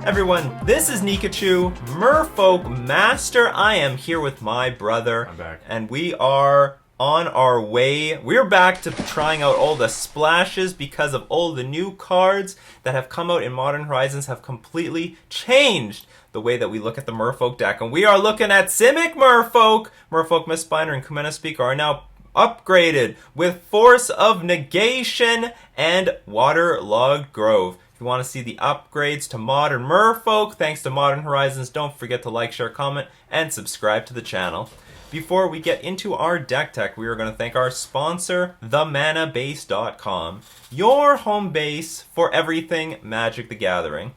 Everyone, this is Nikachu, Merfolk Master. I am here with my brother. I'm back. And we are on our way. We're back to trying out all the splashes because of all the new cards that have come out in Modern Horizons have completely changed the way that we look at the Merfolk deck. And we are looking at Simic Merfolk. Merfolk Mistbinder and Kumena Speaker are now upgraded with Force of Negation and Waterlogged Grove. If you want to see the upgrades to Modern Merfolk, thanks to Modern Horizons, don't forget to like, share, comment, and subscribe to the channel. Before we get into our deck tech, we are going to thank our sponsor, themanabase.com, your home base for everything Magic the Gathering.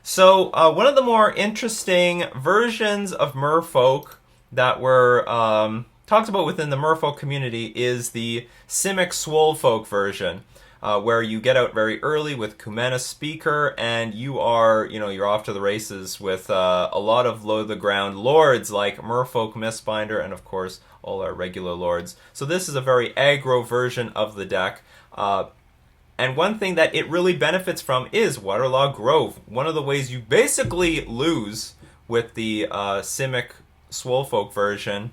So, one of the more interesting versions of Merfolk that were talked about within the Merfolk community is the Simic Merfolk version. Where you get out very early with Kumena Speaker, and you're off to the races with a lot of low-to-the-ground lords like Merfolk Mistbinder, and of course all our regular lords. So this is a very aggro version of the deck. And one thing that it really benefits from is Waterlogged Grove. One of the ways you basically lose with the Simic Merfolk version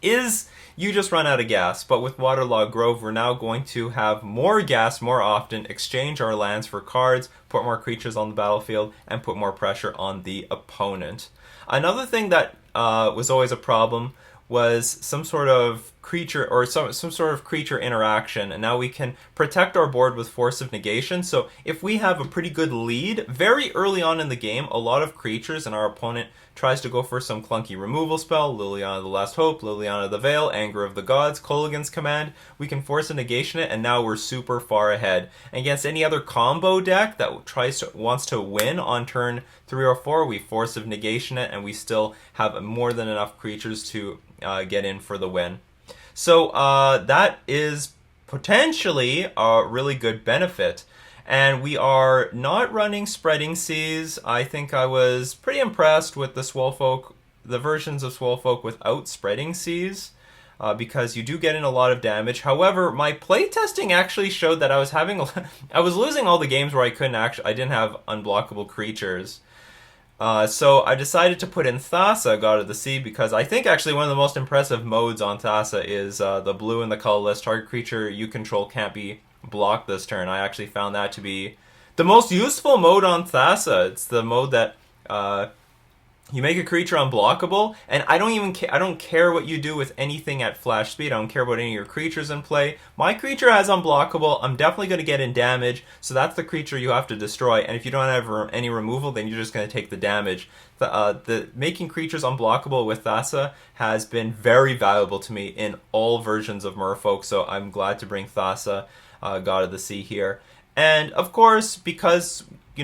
is you just run out of gas. But with Waterlogged Grove, we're now going to have more gas more often, exchange our lands for cards, put more creatures on the battlefield, and put more pressure on the opponent. Another thing that was always a problem was some sort of creature or some sort of creature interaction, and now we can protect our board with Force of Negation. So if we have a pretty good lead very early on in the game, a lot of creatures and our opponent tries to go for some clunky removal spell, Liliana the Last Hope, Liliana the Veil, Anger of the Gods, Kolaghan's Command, we can Force of Negation it, and now we're super far ahead. And against any other combo deck that wants to win on turn 3 or 4, we Force of Negation it, and we still have more than enough creatures to get in for the win. So that is potentially a really good benefit. And we are not running Spreading Seas. I think I was pretty impressed with the versions of Merfolk without Spreading Seas, because you do get in a lot of damage. However, my playtesting actually showed that I was losing all the games where I didn't have unblockable creatures. So I decided to put in Thassa, God of the Sea, because I think actually one of the most impressive modes on Thassa is the blue and the colorless. Target creature you control can't be blocked this turn. I actually found that to be the most useful mode on Thassa. It's the mode that you make a creature unblockable, and I don't care what you do with anything at flash speed. I don't care about any of your creatures in play. My creature has unblockable. I'm definitely going to get in damage, so that's the creature you have to destroy. And if you don't have any removal, then you're just going to take the damage. The making creatures unblockable with Thassa has been very valuable to me in all versions of Merfolk, so I'm glad to bring Thassa, God of the Sea, here. And of course, because we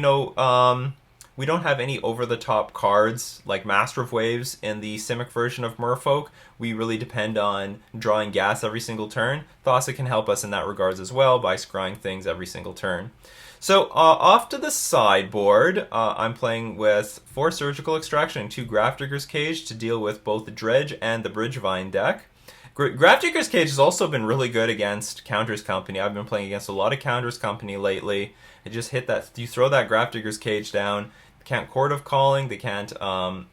don't have any over-the-top cards like Master of Waves in the Simic version of Merfolk. We really depend on drawing gas every single turn. Thassa can help us in that regards as well by scrying things every single turn. So off to the sideboard, I'm playing with 4 Surgical Extraction and 2 Grafdigger's Cage to deal with both the Dredge and the Bridgevine deck. Grafdigger's Cage has also been really good against Counters Company. I've been playing against a lot of Counters Company lately. It just hit that. You throw that Grafdigger's Cage down. They can't Court of Calling. They can't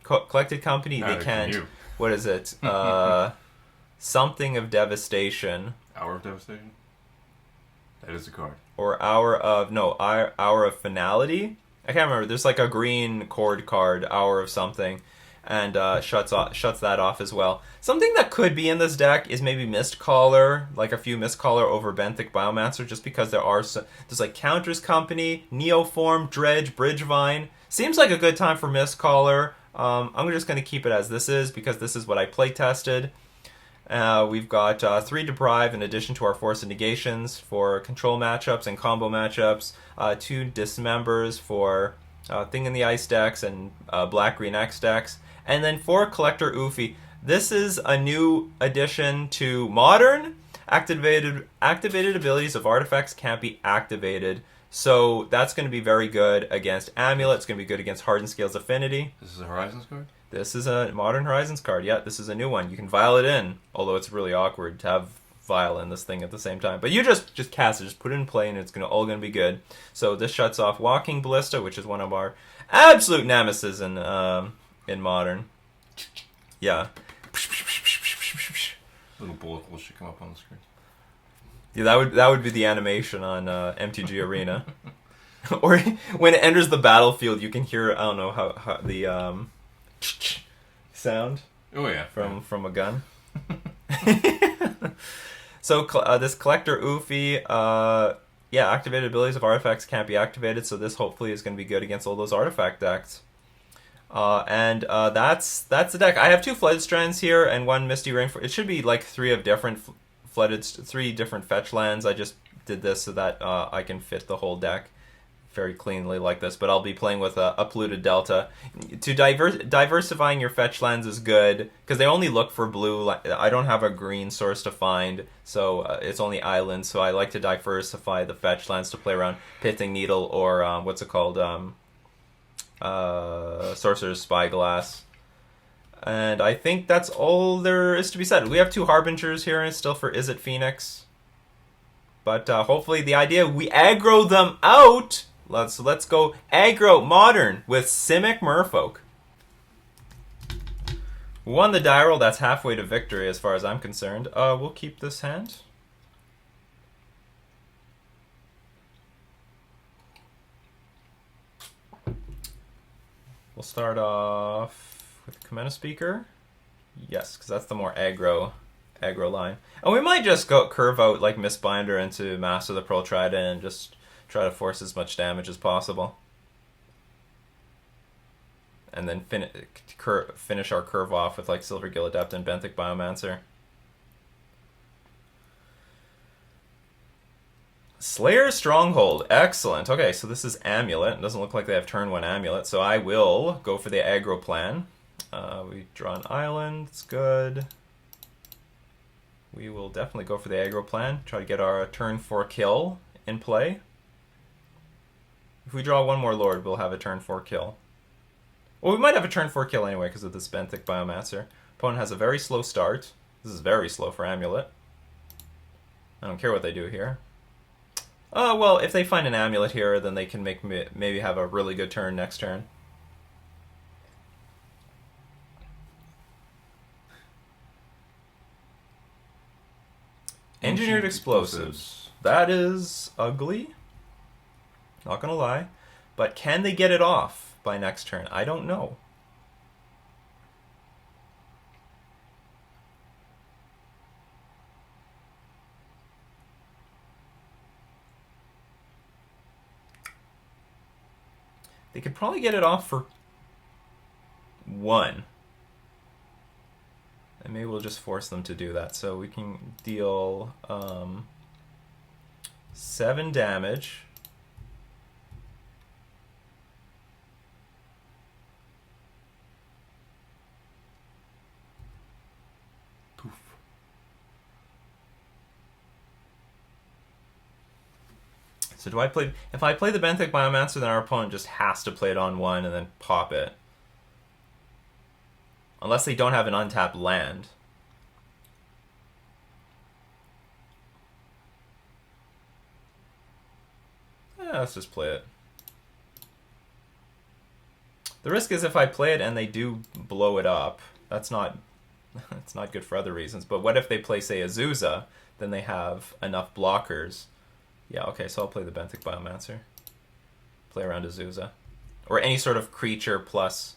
Collected Company. They can't. What is it? Something of Devastation. Hour of Devastation. That is a card. Or Hour of Finality. I can't remember. There's like a green chord card, Hour of something, and shuts that off as well. Something that could be in this deck is maybe Mistcaller, like a few Mistcaller over Benthic Biomancer, just because there's like Counters Company, Neoform, Dredge, Bridgevine. Seems like a good time for Mistcaller. I'm just going to keep it as this is because this is what I play tested. We've got 3 Deprive in addition to our Force of Negations for control matchups and combo matchups, 2 Dismembers for Thing in the Ice decks and Black-Green X decks, and then 4 Collector Ouphe. This is a new addition to Modern. Activated abilities of artifacts can't be activated. So that's going to be very good against Amulet. It's going to be good against Hardened Scales Affinity. This is a Horizons card? This is a Modern Horizons card. Yeah, this is a new one. You can vial it in, although it's really awkward to have violin this thing at the same time. But you just cast it, just put it in play, and it's all gonna be good. So this shuts off Walking Ballista, which is one of our absolute nemesis in Modern. Yeah. Little bullet holes should come up on the screen. Yeah, that would be the animation on MTG Arena. Or when it enters the battlefield, you can hear, I don't know how the sound. Oh yeah, from a gun. So this collector Ouphe, activated abilities of artifacts can't be activated, so this hopefully is going to be good against all those artifact decks. That's the deck. I have 2 Flooded Strands here and 1 Misty Rain. It should be like 3 different fetch lands. I just did this so that I can fit the whole deck very cleanly like this, but I'll be playing with a polluted delta. To diversifying your fetch lands is good because they only look for blue. I don't have a green source to find, so it's only islands. So I like to diversify the fetch lands to play around Pithing Needle or what's it called, Sorcerer's Spyglass. And I think that's all there is to be said. We have 2 Harbingers here and still for Izzet Phoenix, but hopefully the idea we aggro them out. Let's go aggro Modern with Simic Merfolk. Won the die roll. That's halfway to victory as far as I'm concerned. We'll keep this hand. We'll start off with Commander Speaker. Yes, because that's the more aggro line. And we might just go curve out like Mistbinder into Master of the Pearl Trident and just try to force as much damage as possible. And then finish our curve off with like Silvergill Adept and Benthic Biomancer. Slayer Stronghold. Excellent. Okay, so this is Amulet. It doesn't look like they have turn 1 Amulet, so I will go for the aggro plan. We draw an island. It's good. We will definitely go for the aggro plan. Try to get our turn 4 kill in play. If we draw 1 more Lord, we'll have a turn 4 kill. Well, we might have a turn 4 kill anyway because of this Benthic Biomancer. Opponent has a very slow start. This is very slow for Amulet. I don't care what they do here. Well, if they find an Amulet here, then they can maybe have a really good turn next turn. Engineered Explosives. That is ugly. Not gonna lie. But can they get it off by next turn? I don't know. They could probably get it off for 1. And maybe we'll just force them to do that. So we can deal 7 damage. Poof. So do I play... If I play the Benthic Biomancer, then our opponent just has to play it on 1 and then pop it. Unless they don't have an untapped land. Let's just play it. The risk is if I play it and they do blow it up, that's not good for other reasons. But what if they play, say, Azusa, then they have enough blockers. Yeah, okay, so I'll play the Benthic Biomancer. Play around Azusa. Or any sort of creature plus...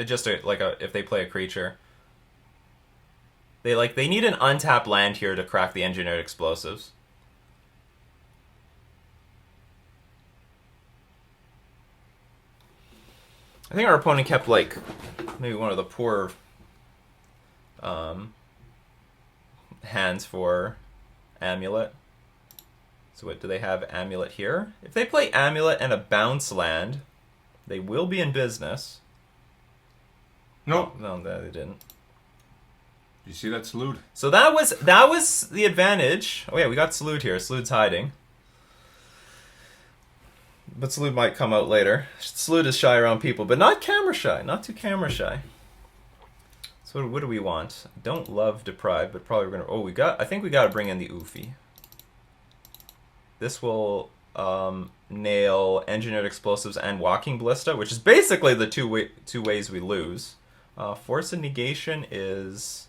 if they play a creature, they need an untapped land here to crack the Engineered Explosives. I think our opponent kept maybe one of the poor hands for Amulet. So what do they have? Amulet here. If they play Amulet and a bounce land, they will be in business. Nope. No, they didn't. You see that salute? So that was the advantage. Oh yeah, we got Salute here. Salute's hiding. But Salute might come out later. Salute is shy around people, but not camera shy. Not too camera shy. So what do we want? I don't love Deprive, but probably we're gonna. Oh, I think we gotta bring in the Ouphe. This will nail Engineered Explosives and Walking Ballista, which is basically the two ways we lose. Force of Negation is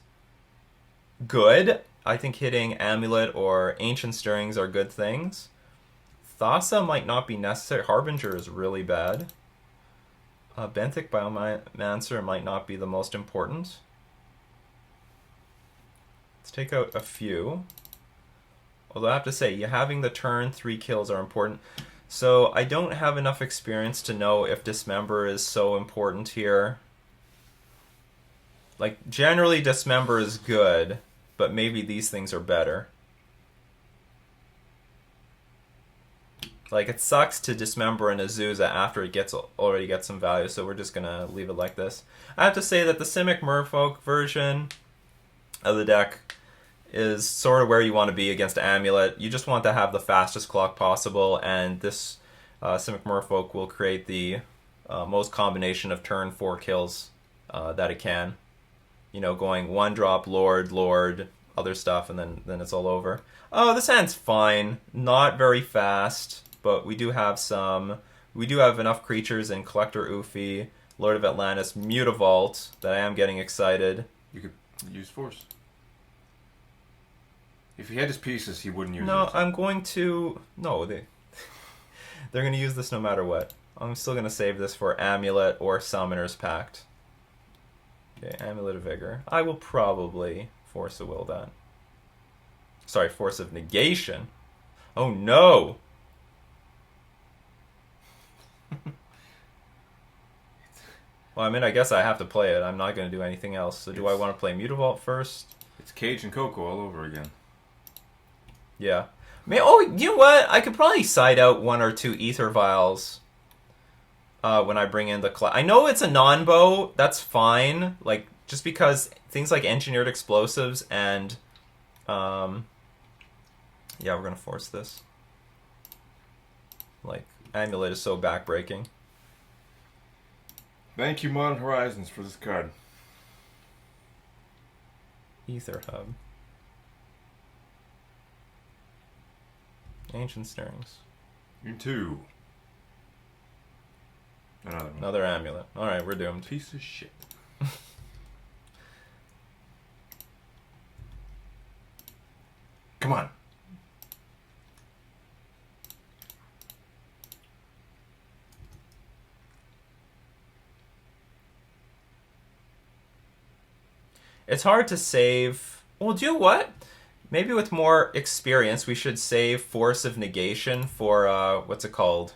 good. I think hitting Amulet or Ancient Stirrings are good things. Thassa might not be necessary. Harbinger is really bad. Benthic Biomancer might not be the most important. Let's take out a few. Although I have to say, you having the turn 3 kills are important. So I don't have enough experience to know if Dismember is so important here. Like, generally Dismember is good, but maybe these things are better. Like, it sucks to Dismember an Azusa after it already gets some value, so we're just gonna leave it like this. I have to say that the Simic Merfolk version of the deck is sort of where you want to be against Amulet. You just want to have the fastest clock possible, and this Simic Merfolk will create the most combination of turn 4 kills that it can. You know, going 1-drop, Lord, other stuff, and then it's all over. Oh, this hand's fine. Not very fast, but we do have enough creatures in Collector Ouphe, Lord of Atlantis, Mutavault, that I am getting excited. You could use Force. If he had his pieces, he wouldn't use it. No, I'm going to... No, they're going to use this no matter what. I'm still going to save this for Amulet or Summoner's Pact. Okay, Amulet of Vigor. I will probably Force of Will that. Sorry, Force of Negation. Oh no! Well, I mean, I guess I have to play it. I'm not going to do anything else. So do I want to play Mutavault first? It's Cage and Coco all over again. Yeah. Oh, you know what? I could probably side out 1 or 2 Ether Vials when I bring in the class. I know it's a non-bow. That's fine. Like, just because things like Engineered Explosives and... yeah, we're going to force this. Like, Amulet is so backbreaking. Thank you, Modern Horizons, for this card. Ether Hub. Ancient Stirrings. Into another one. Another Amulet. Alright, we're doomed. Piece of shit. Come on. It's hard to save... Well, do you know what? Maybe with more experience, we should save Force of Negation for, what's it called?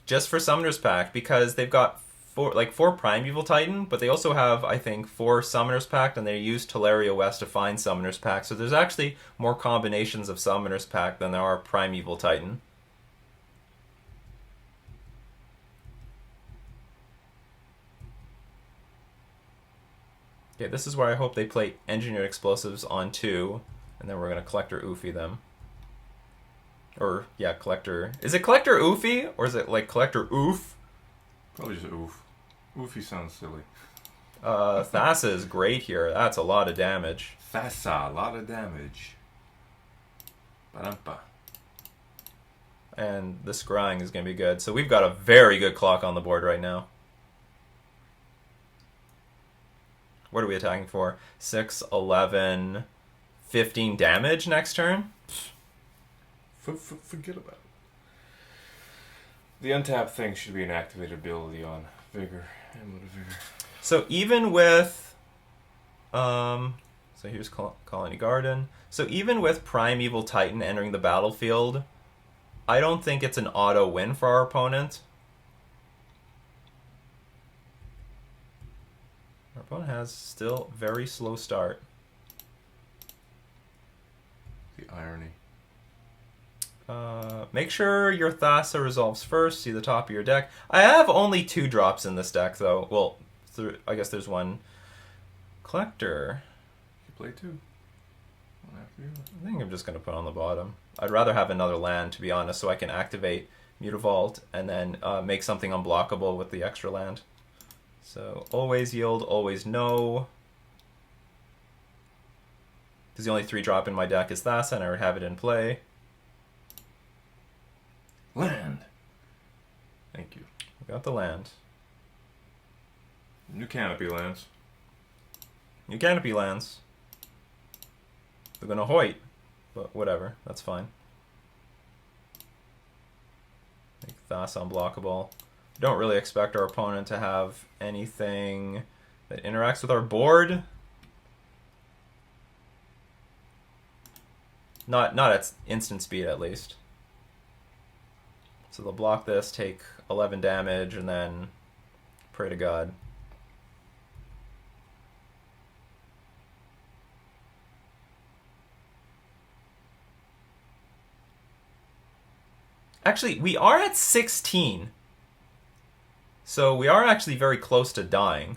Just for Summoner's Pact, because they've got 4 Primeval Titan, but they also have, I think, 4 Summoner's Pact, and they use Teleria West to find Summoner's Pact. So there's actually more combinations of Summoner's Pact than there are Primeval Titan. Okay, this is where I hope they play Engineered Explosives on 2, and then we're going to Collector Ouphe them. Or, yeah, Collector... Is it Collector Ouphe, or is it, like, Collector Ouphe? Probably just Ouphe. Ouphe sounds silly. Thassa is great here. That's a lot of damage. Thassa, a lot of damage. Ba-dum-ba. And the scrying is going to be good. So we've got a very good clock on the board right now. What are we attacking for? 6, 11, 15 damage next turn? Forget about it. The untapped thing should be an activated ability on Vigor. Amulet of Vigor. So even with... so here's Colony Garden. So even with Primeval Titan entering the battlefield, I don't think it's an auto win for our opponent. Our opponent has still very slow start. The irony. Make sure your Thassa resolves first. See the top of your deck. I have only 2 drops in this deck, though. Well, I guess there's 1. Collector. You play 2. One after the other. I think I'm just going to put on the bottom. I'd rather have another land, to be honest, so I can activate Mutavault and then make something unblockable with the extra land. So always yield, always no. Because the only 3-drop in my deck is Thassa, and I would have it in play. Land. Thank you. We got the land. New canopy lands. New canopy lands. They're gonna Hoyt, but whatever, that's fine. Make Thassa unblockable. Don't really expect our opponent to have anything that interacts with our board. Not at instant speed, at least. So they'll block this, take 11 damage, and then pray to God. Actually, we are at 16. So we are actually very close to dying.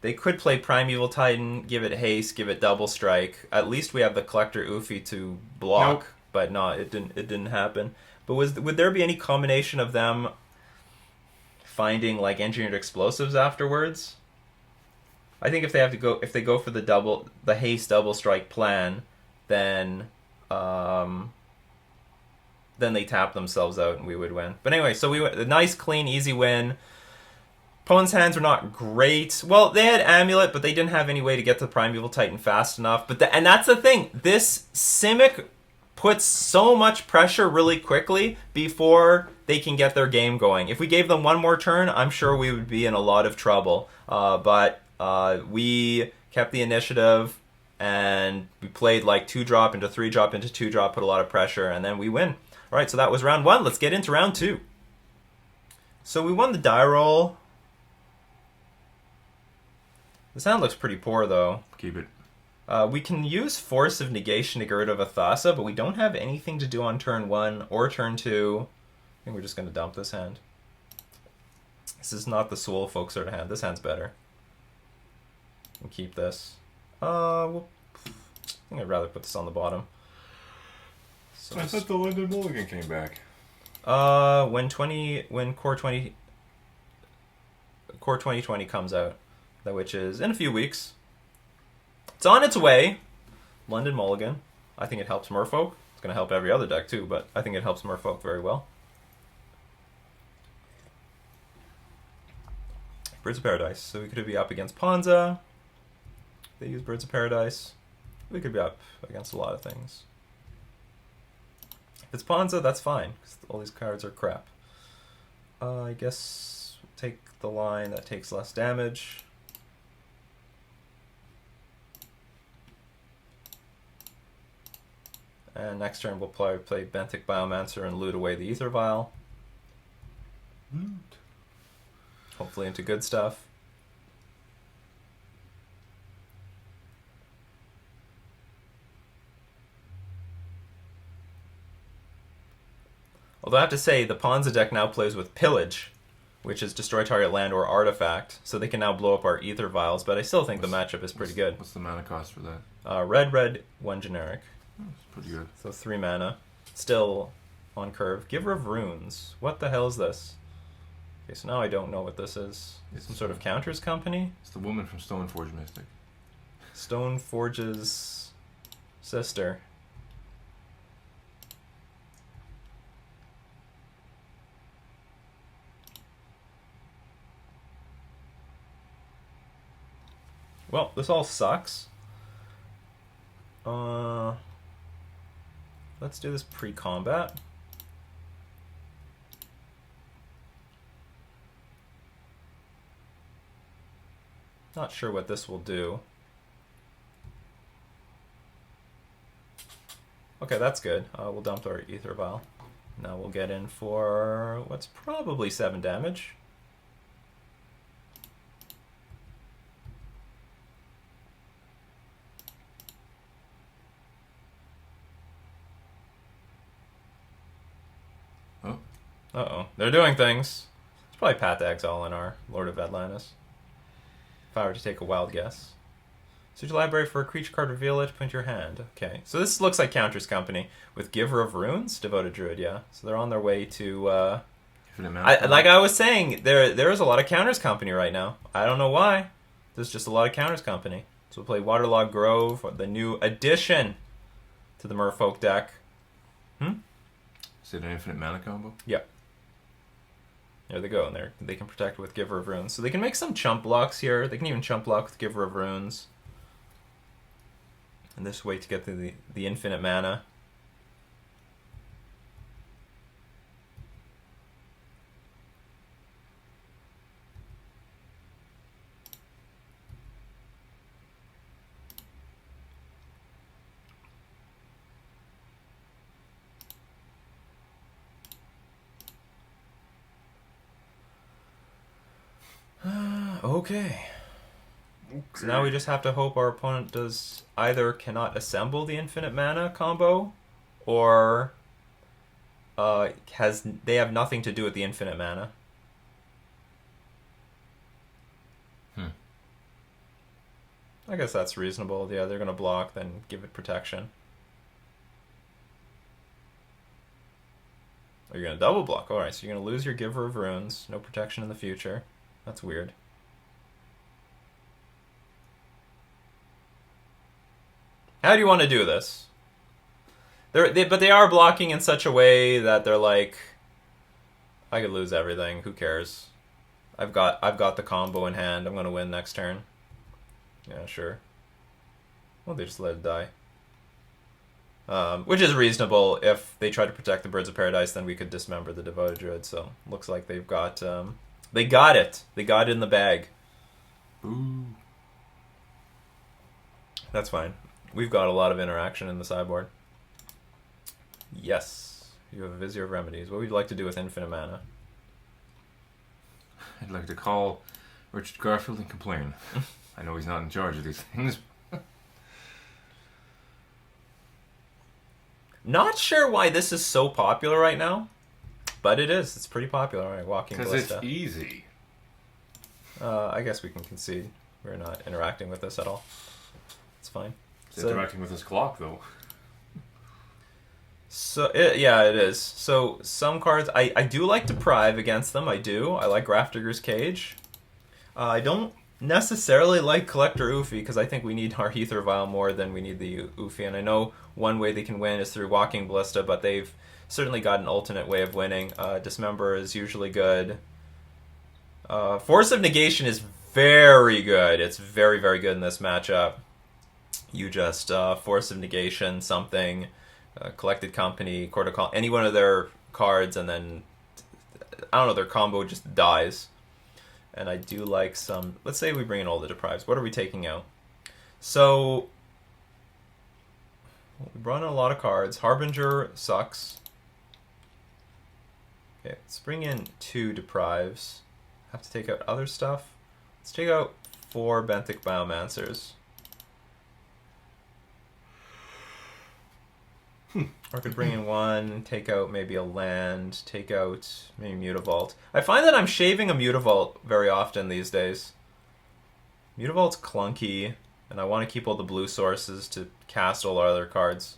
They could play Primeval Titan, give it haste, give it double strike. At least we have the Collector Ouphe to block, Nope. but no, it didn't happen. But would there be any combination of them finding like engineered explosives afterwards? I think if they go for the haste double strike plan, then they tap themselves out and we would win. But anyway, so we went a nice, clean, easy win. Opponent's hands were not great. Well, they had Amulet, but they didn't have any way to get to Primeval Titan fast enough. And that's the thing. This Simic puts so much pressure really quickly before they can get their game going. If we gave them one more turn, I'm sure we would be in a lot of trouble. But we kept the initiative, and we played like 2-drop into 3-drop into 2-drop, put a lot of pressure, and then we win. All right, so that was round 1. Let's get into round 2. So we won the die roll. The sound looks pretty poor, though. Keep it. We can use Force of Negation to get rid of a Thassa, but we don't have anything to do on turn 1 or turn 2. I think we're just going to dump this hand. This is not the Soul Folk sort of hand. This hand's better. And keep this. Well, I think I'd rather put this on the bottom. So I thought the London Mulligan came back. When Core 2020 comes out, which is in a few weeks. It's on its way. London Mulligan. I think it helps Merfolk. It's going to help every other deck too, but I think it helps Merfolk very well. Birds of Paradise. So we could be up against Ponza. They use Birds of Paradise. We could be up against a lot of things. If it's Ponza, that's fine, because all these cards are crap. I guess take the line that takes less damage. And next turn we'll play Benthic Biomancer and loot away the Ether Vial. Loot. Hopefully into good stuff. Although I have to say, the Ponza deck now plays with Pillage, which is destroy target land or artifact, so they can now blow up our Ether Vials, but I still think the matchup is pretty good. What's the mana cost for that? Red, 1 generic. It's pretty good. So 3 mana. Still on curve. Giver of Runes. What the hell is this? Okay, so now I don't know what this is. Some sort of counters company? It's the woman from Stoneforge Mystic. Stoneforge's sister. Well, this all sucks. Let's do this pre-combat. Not sure what this will do. Okay, that's good. We'll dump our Ether Vial. Now we'll get in for what's probably 7 damage. Uh-oh. They're doing things. It's probably Path to Exile in our Lord of Atlantis. If I were to take a wild guess. Search your library for a creature card, reveal it, put into your hand. Okay. So this looks like Counters Company with Giver of Runes, Devoted Druid, yeah. So they're on their way to Infinite mana. Like I was saying, there is a lot of counters company right now. I don't know why. There's just a lot of counters company. So we'll play Waterlogged Grove, the new addition to the Merfolk deck. Is it an infinite mana combo? Yep. There they go, and they can protect with Giver of Runes. So they can make some chump blocks here. They can even chump block with Giver of Runes. And this way to get to the infinite mana. Okay. So now we just have to hope our opponent does either cannot assemble the infinite mana combo, or they have nothing to do with the infinite mana. I guess that's reasonable. Yeah, they're gonna block, then give it protection. Or you're gonna double block. Alright, so you're gonna lose your Giver of Runes, no protection in the future. That's weird. How do you want to do this? But they are blocking in such a way that they're like, I could lose everything. Who cares? I've got the combo in hand. I'm gonna win next turn. Yeah, sure. Well, they just let it die. Which is reasonable. If they try to protect the Birds of Paradise, then we could dismember the Devoted Druid. So looks like they've got they got it. They got it in the bag. Ooh. That's fine. We've got a lot of interaction in the sideboard. Yes. You have a Vizier of Remedies. What would you like to do with infinite mana? I'd like to call Richard Garfield and complain. I know he's not in charge of these things. Not sure why this is so popular right now, but it is. It's pretty popular, right? Walking Because Ballista. it's easy. I guess we can concede. We're not interacting with this at all. It's fine. It's interacting with this clock, though. So yeah, it is. So some cards, I do like Deprive against them. I do. I like Grafdigger's Cage. I don't necessarily like Collector Ouphe because I think we need our Ether Vial more than we need the Ouphe. And I know one way they can win is through Walking Ballista, but they've certainly got an alternate way of winning. Dismember is usually good. Force of Negation is very good. It's very, very good in this matchup. You just Force of Negation something, Collected Company, Court of Call, any one of their cards, and then, I don't know, their combo just dies. And I do like some, let's say we bring in all the Deprives. What are we taking out? So, we brought in a lot of cards. Harbinger sucks. Okay, let's bring in 2 Deprives. Have to take out other stuff. Let's take out 4 Benthic Biomancers. Or I could bring in 1, take out maybe a land, take out maybe Mutavault. I find that I'm shaving a Mutavault very often these days. Mutavault's clunky, and I want to keep all the blue sources to cast all our other cards.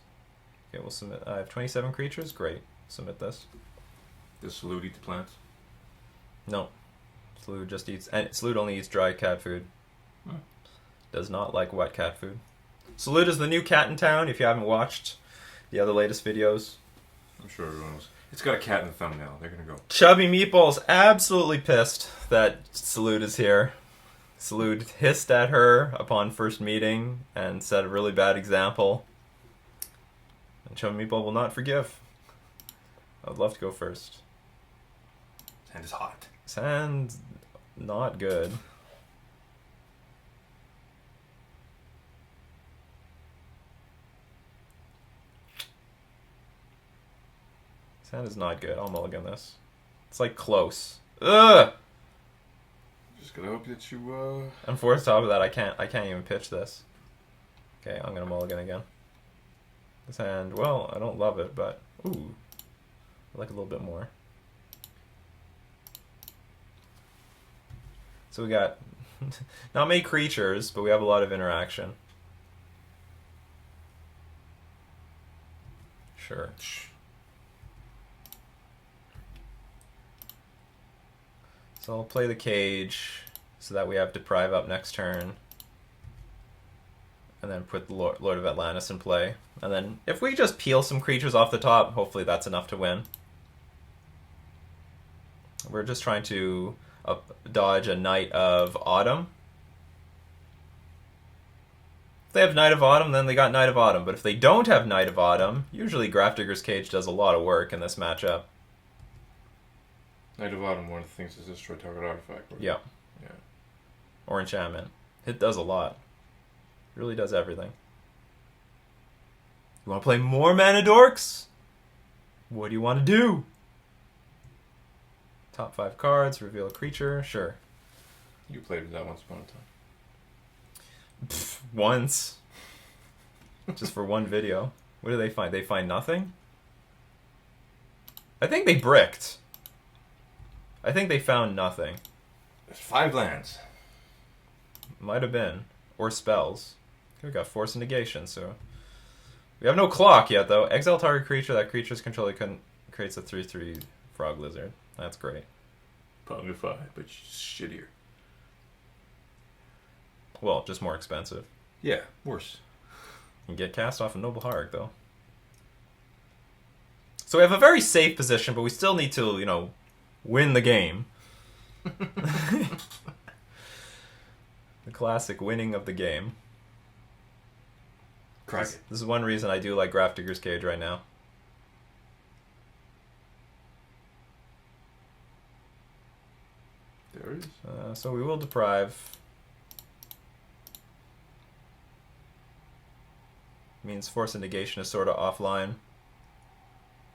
Okay, we'll submit. I have 27 creatures. Great. Submit this. Does Salute eat the plants? No. Salute just eats... And Salute only eats dry cat food. Does not like wet cat food. Salute is the new cat in town, if you haven't watched the other latest videos. I'm sure everyone knows. It's got a cat in the thumbnail. They're gonna go. Chubby Meatball's absolutely pissed that Salute is here. Salute hissed at her upon first meeting and set a really bad example. And Chubby Meatball will not forgive. I would love to go first. Sand is hot. Sand's not good. Sand is not good. I'll mulligan this. It's like close. Ugh! Just gotta hope that you, And for top of that, I can't even pitch this. Okay, I'm gonna mulligan again. This hand, well, I don't love it, but ooh, I like a little bit more. So we got not many creatures, but we have a lot of interaction. Sure. So I'll play the cage so that we have Deprive up next turn. And then put the Lord of Atlantis in play. And then if we just peel some creatures off the top, hopefully that's enough to win. We're just trying to dodge a Knight of Autumn. If they have Knight of Autumn, then they got Knight of Autumn. But if they don't have Knight of Autumn, usually Grafdigger's Cage does a lot of work in this matchup. Knight of Autumn, one of the things is destroy target artifact. Right? Yeah. Yeah. Or enchantment. It does a lot. It really does everything. You want to play more Mana Dorks? What do you want to do? Top 5 cards, reveal a creature, sure. You played with that once upon a time. Pfft, once. Just for one video. What do they find? They find nothing? I think they bricked. I think they found nothing. There's 5 lands. Might have been. Or spells. Okay, we got Force of Negation, so... We have no clock yet, though. Exile target creature. That creature's controller creates a 3/3 frog lizard. That's great. Pongify, but shittier. Well, just more expensive. Yeah, worse. You can get cast off a Noble Heart, though. So we have a very safe position, but we still need to, you know, win the game. The classic winning of the game. Crack This it. is one reason I do like Grafdigger's Cage right now. There it is. So we will deprive. Means Force of Negation is sort of offline.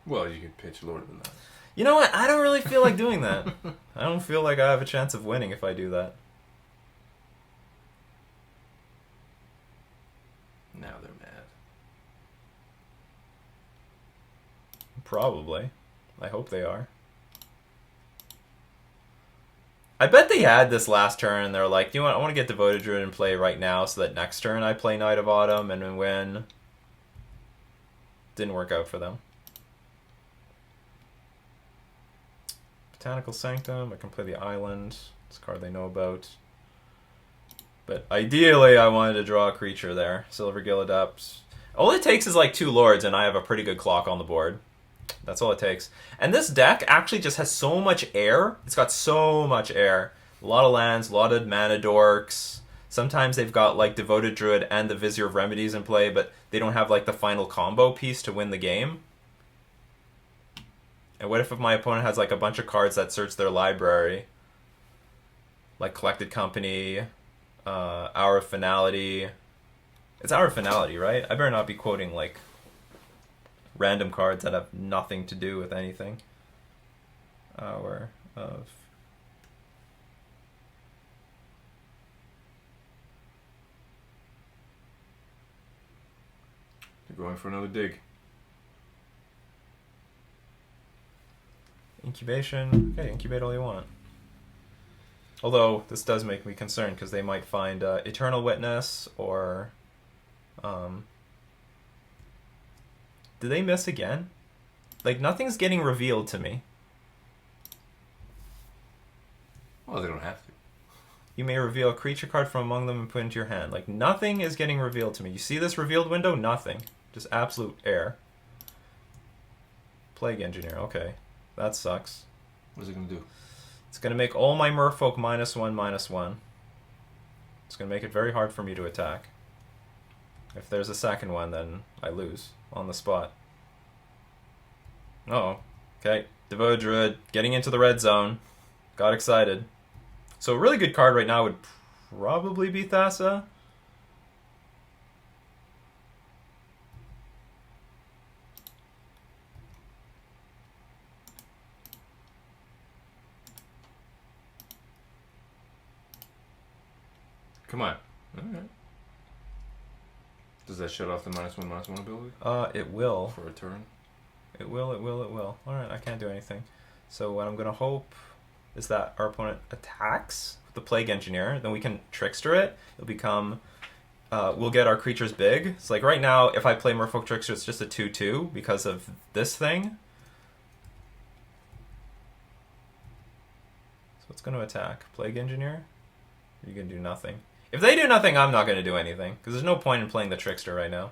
Well, you could pitch Lord of the Night. You know what? I don't really feel like doing that. I don't feel like I have a chance of winning if I do that. Now they're mad. Probably. I hope they are. I bet they had this last turn and they're like, do you want? I want to get Devoted Druid in play right now so that next turn I play Knight of Autumn and then win. Didn't work out for them. Botanical Sanctum. I can play the Island. It's a card they know about. But ideally, I wanted to draw a creature there. Silvergill Adept. All it takes is like 2 Lords, and I have a pretty good clock on the board. That's all it takes. And this deck actually just has so much air. It's got so much air. A lot of lands, a lot of Mana Dorks. Sometimes they've got like Devoted Druid and the Vizier of Remedies in play, but they don't have like the final combo piece to win the game. And what if my opponent has like a bunch of cards that search their library? Like Collected Company, Hour of Finality. It's Hour of Finality, right? I better not be quoting like random cards that have nothing to do with anything. Hour of... They're going for another dig. Incubation. Okay, incubate all you want. Although, this does make me concerned, because they might find Eternal Witness, or... Did they miss again? Like, nothing's getting revealed to me. Well, they don't have to. You may reveal a creature card from among them and put it into your hand. Like, nothing is getting revealed to me. You see this revealed window? Nothing. Just absolute air. Plague Engineer. Okay. That sucks. What's it going to do? It's going to make all my Merfolk -1/-1. It's going to make it very hard for me to attack. If there's a second one, then I lose on the spot. Uh-oh. Okay. Devoted Druid getting into the red zone. Got excited. So a really good card right now would probably be Thassa. Come on. Alright. Does that shut off the -1/-1 ability? It will. For a turn? It will. Alright, I can't do anything. So what I'm going to hope is that our opponent attacks with the Plague Engineer. Then we can Trickster it. It'll become... we'll get our creatures big. It's like right now, if I play Merfolk Trickster, it's just a 2/2 because of this thing. So What's going to attack? Plague Engineer? You can do nothing. If they do nothing, I'm not going to do anything. Because there's no point in playing the Trickster right now.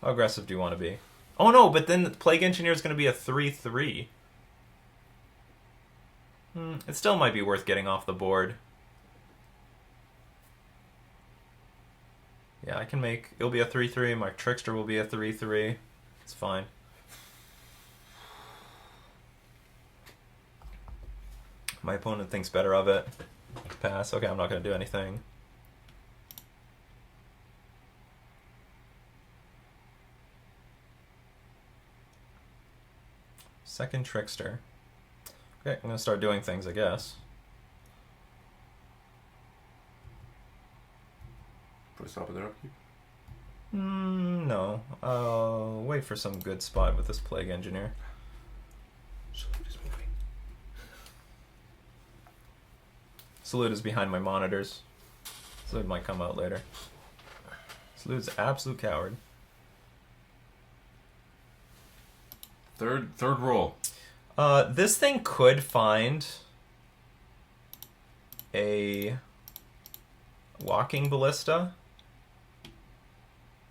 How aggressive do you want to be? Oh no, but then the Plague Engineer is going to be a 3/3. It still might be worth getting off the board. Yeah, I can make... It'll be a 3/3. My Trickster will be a 3/3. It's fine. My opponent thinks better of it. Pass. Okay, I'm not going to do anything. Second Trickster. Okay, I'm going to start doing things, I guess. Put a stop at their upkeep? No. I'll wait for some good spot with this Plague Engineer. Salute is moving. Salute is behind my monitors. Salute might come out later. Salute's an absolute coward. Third roll. This thing could find a Walking Ballista.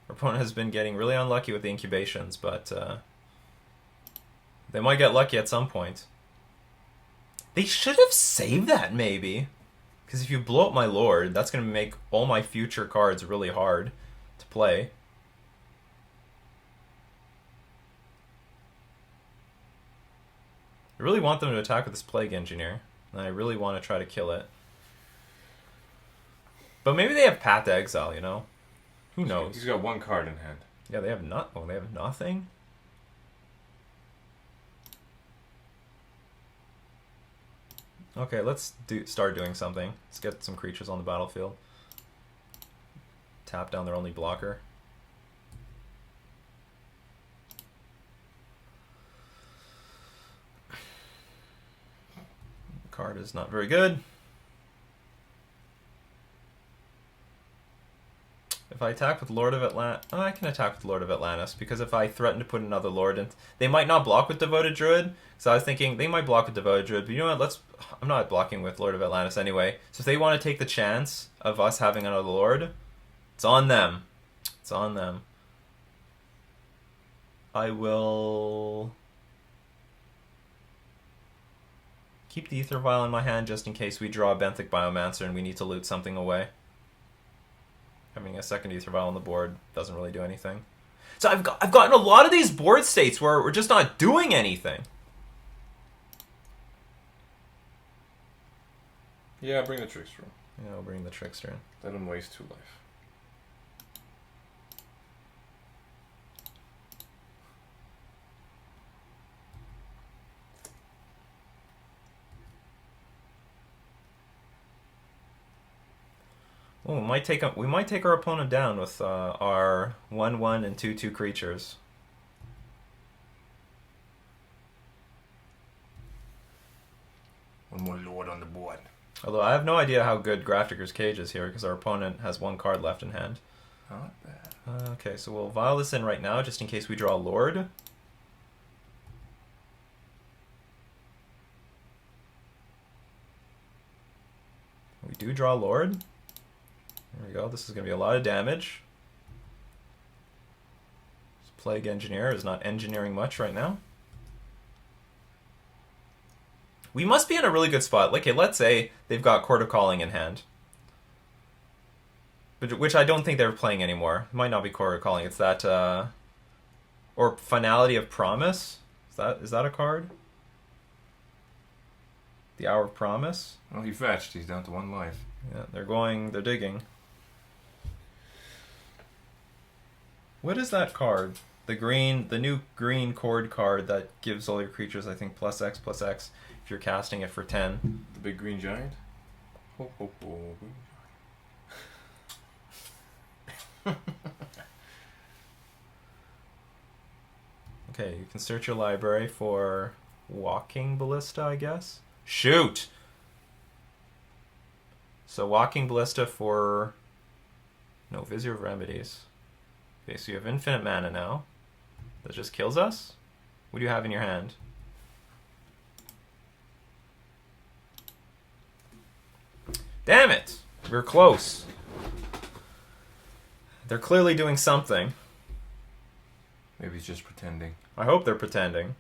Our opponent has been getting really unlucky with the incubations, but they might get lucky at some point. They should have saved that, maybe. Because if you blow up my Lord, that's going to make all my future cards really hard to play. I really want them to attack with this Plague Engineer, and I really want to try to kill it. But maybe they have Path to Exile, you know? Who knows? He's got one card in hand. Yeah, they have not. Oh, they have nothing? Okay, let's start doing something. Let's get some creatures on the battlefield. Tap down their only blocker. The card is not very good. If I attack with Lord of Atlantis... Oh, I can attack with Lord of Atlantis, because if I threaten to put another Lord in... They might not block with Devoted Druid, so I was thinking they might block with Devoted Druid, but you know what, I'm not blocking with Lord of Atlantis anyway, so if they want to take the chance of us having another Lord, it's on them. It's on them. I will... keep the Ether Vial in my hand just in case we draw a Benthic Biomancer and we need to loot something away. Having a second Ether Vial on the board doesn't really do anything. So I've gotten a lot of these board states where we're just not doing anything. Yeah, bring the Trickster. Yeah, I'll bring the Trickster in. Let him waste 2 life. Oh, we might take our opponent down with our 1/1 and 2/2 creatures. One more Lord on the board. Although I have no idea how good Grafdigger's Cage is here, because our opponent has 1 card left in hand. Not bad. Okay, so we'll vial this in right now, just in case we draw a Lord. We do draw a Lord. There we go, this is going to be a lot of damage. This Plague Engineer is not engineering much right now. We must be in a really good spot. Like, okay, let's say they've got Court of Calling in hand. Which I don't think they're playing anymore. It might not be Court of Calling, it's that, or Finality of Promise? Is that a card? The Hour of Promise? Well, he fetched. He's down to 1 life. Yeah, they're digging. What is that card? The new green chord card that gives all your creatures, I think, +X if you're casting it for 10. The big green giant? Ho, ho, ho. Okay, you can search your library for Walking Ballista, I guess. Shoot! So Walking Ballista for... No, Vizier of Remedies. Okay, so you have infinite mana now. That just kills us? What do you have in your hand? Damn it! We're close. They're clearly doing something. Maybe he's just pretending. I hope they're pretending.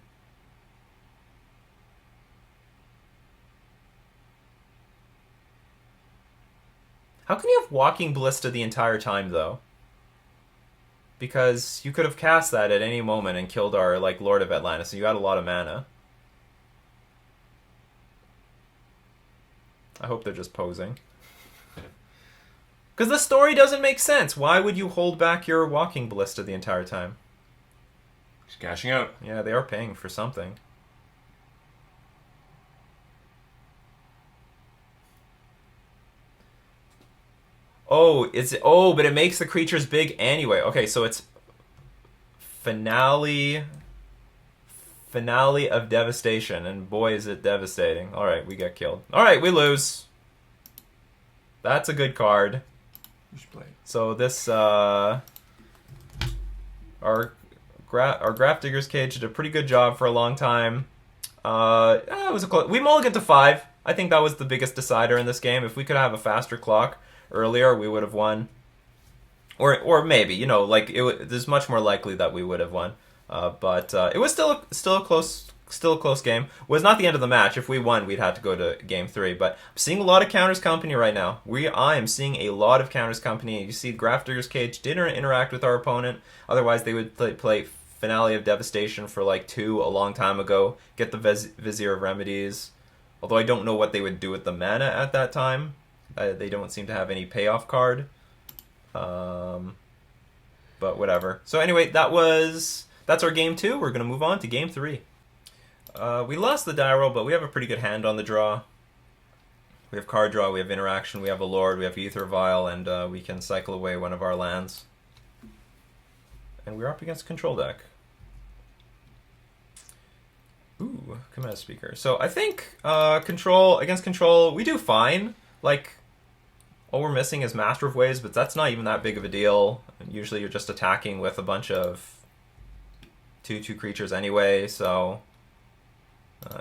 How can you have Walking Ballista the entire time, though? Because you could have cast that at any moment and killed our, like, Lord of Atlantis, and you had a lot of mana. I hope they're just posing. Because the story doesn't make sense. Why would you hold back your Walking Ballista the entire time? He's cashing out. Yeah, they are paying for something. Oh, but it makes the creatures big anyway. Okay, so it's finale of devastation, and boy is it devastating. All right, we get killed. All right, we lose. That's a good card. You should play. So this our Grafdigger's Cage did a pretty good job for a long time. It was we mulliganed to 5. I think that was the biggest decider in this game. If we could have a faster clock earlier, we would have won. Or maybe, you know, like there's much more likely that we would have won. But it was still a close game. It was not the end of the match. If we won, we'd have to go to game 3. But I'm seeing a lot of counters company right now. I am seeing a lot of counters company. You see, Grafdigger's Cage didn't interact with our opponent. Otherwise, they would play Finale of Devastation for like 2 a long time ago. Get the Vizier of Remedies. Although I don't know what they would do with the mana at that time. They don't seem to have any payoff card. But whatever. So anyway, that's our game 2. We're going to move on to game 3. We lost the die roll, but we have a pretty good hand on the draw. We have card draw, we have interaction, we have a Lord, we have Ether Vial, and we can cycle away one of our lands. And we're up against a control deck. Ooh, Command Speaker. So I think against control, we do fine. Like, all we're missing is Master of Waves, but that's not even that big of a deal. Usually you're just attacking with a bunch of 2/2 creatures anyway, so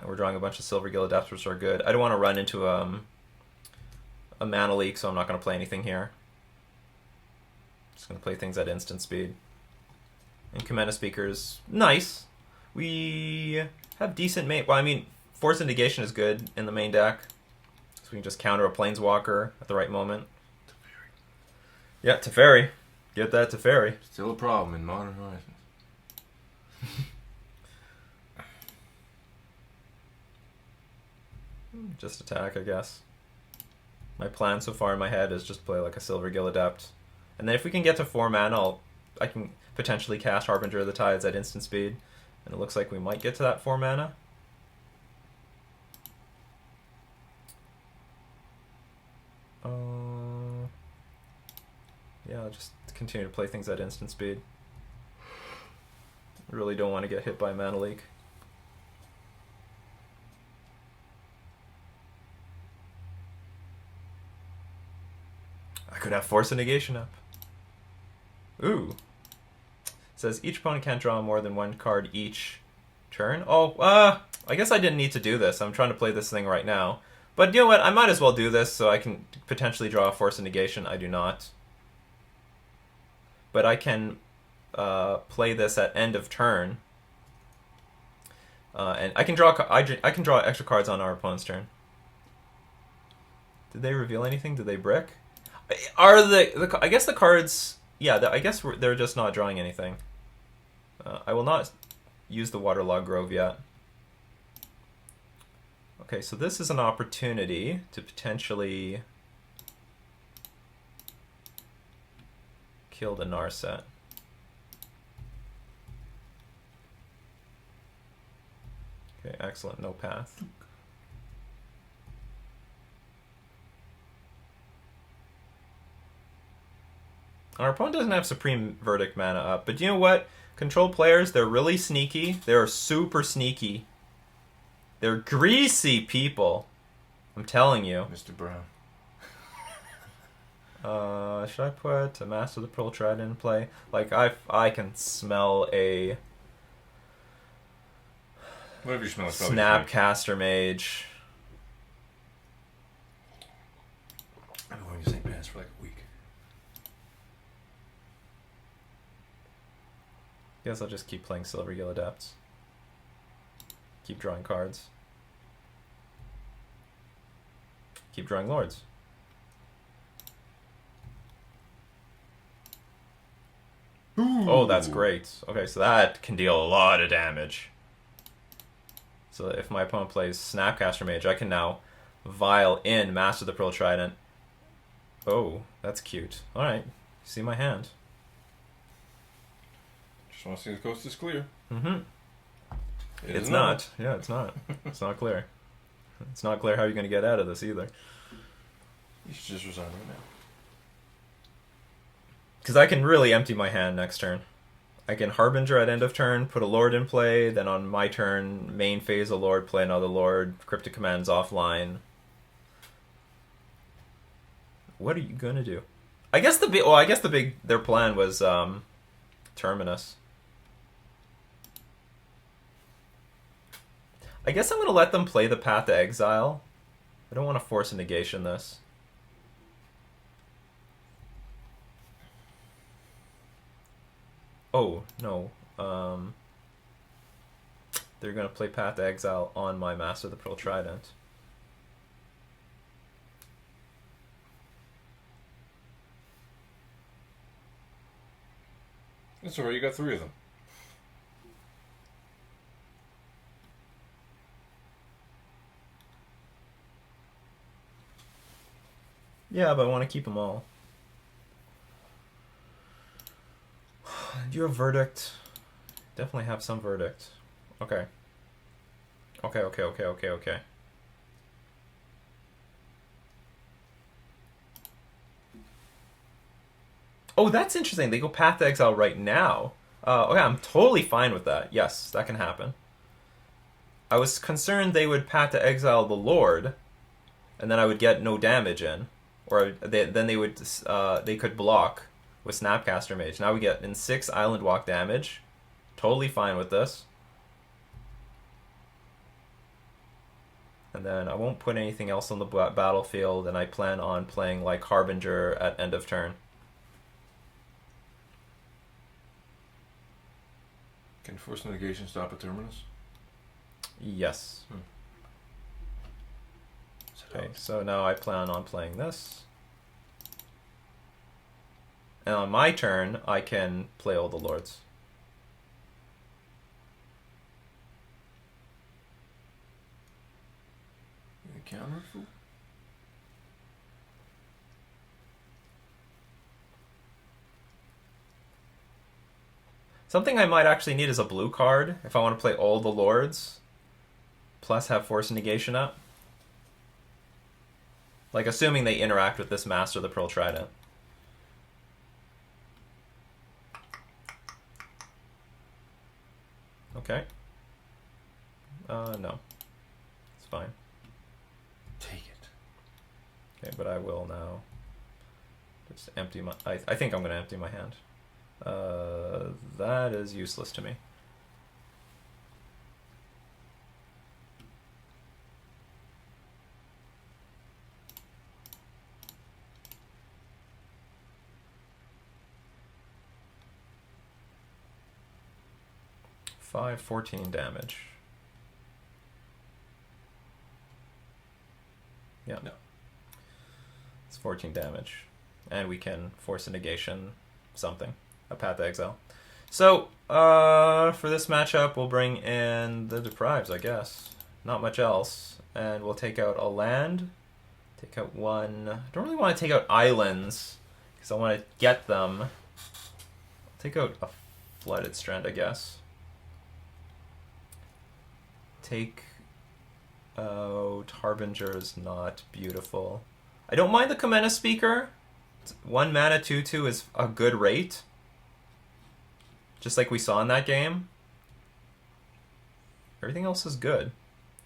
we're drawing a bunch of Silver Gill Adepts, which are good. I don't want to run into a mana leak, so I'm not going to play anything here. Just going to play things at instant speed. And Command Speaker's nice. We have decent main... Well, I mean, Force of Negation is good in the main deck. So we can just counter a Planeswalker at the right moment. Teferi. Yeah, Teferi. Get that Teferi. Still a problem in Modern Horizons. Just attack, I guess. My plan so far in my head is just play like a Silver Gill Adept. And then if we can get to 4 mana, I can potentially cast Harbinger of the Tides at instant speed. And it looks like we might get to that 4 mana. Yeah, I'll just continue to play things at instant speed. Really don't want to get hit by a mana leak. I could have Force of Negation up. Ooh. It says each opponent can't draw more than 1 card each turn. Oh, I guess I didn't need to do this. I'm trying to play this thing right now. But you know what? I might as well do this so I can potentially draw a Force of Negation. I do not. But I can play this at end of turn. And I can draw extra cards on our opponent's turn. Did they reveal anything? Did they brick? I guess the cards... Yeah, I guess they're just not drawing anything. I will not use the Waterlogged Grove yet. Okay, so this is an opportunity to potentially kill the Narset. Okay, excellent. No path. Our opponent doesn't have Supreme Verdict mana up, but you know what? Control players, they're really sneaky. They're super sneaky. They're greasy people. I'm telling you. Mr. Brown. Should I put a Master of the Pearl Trident in play? Like, I can smell a Whatever you smell is probably Snapcaster Mage. I've been wearing the same pants for like a week. Guess I'll just keep playing Silver Gill Adepts. Keep drawing cards. Keep drawing Lords. Ooh. Oh, that's great. Okay, so that can deal a lot of damage. So if my opponent plays Snapcaster Mage, I can now vial in Master the Pearl Trident. Oh, that's cute. Alright, see my hand. Just want to see the coast is clear. Mm-hmm. It's not. Yeah, it's not. It's not clear. It's not clear how you're going to get out of this either. You should just resign right now. Because I can really empty my hand next turn. I can Harbinger at end of turn, put a Lord in play, then on my turn, main phase a Lord, play another Lord, Cryptic Commands offline. What are you going to do? I guess their plan was Terminus. I guess I'm going to let them play the Path to Exile. I don't want to force a negation this. Oh, no. They're going to play Path to Exile on my Master of the Pearl Trident. That's alright, you got 3 of them. Yeah, but I want to keep them all. Do you have Verdict? Definitely have some Verdict. Okay. Okay. Oh, that's interesting. They go Path to Exile right now. Okay, I'm totally fine with that. Yes, that can happen. I was concerned they would Path to Exile the Lord, and then I would get no damage in. Or then they could block with Snapcaster Mage. Now we get in 6 Island Walk damage. Totally fine with this. And then I won't put anything else on the battlefield, and I plan on playing like Harbinger at end of turn. Can Force of Negation stop at Terminus? Yes. Okay, so now I plan on playing this. And on my turn, I can play all the Lords. You counter fool? Something I might actually need is a blue card if I want to play all the Lords, plus have Force of Negation up. Like, assuming they interact with this Master of the Pearl Trident. Okay. No. It's fine. Take it. Okay, but I will now just empty my... I think I'm going to empty my hand. That is useless to me. Five, 14 damage. Yeah. No. It's 14 damage. And we can force a negation something. A Path to Exile. So, for this matchup, we'll bring in the Deprives, I guess. Not much else. And we'll take out a land. Take out one... I don't really want to take out islands, because I want to get them. I'll take out a Flooded Strand, I guess. Take out Harbinger is not beautiful. I don't mind the Comena Speaker. 1 mana 2/2 is a good rate. Just like we saw in that game. Everything else is good.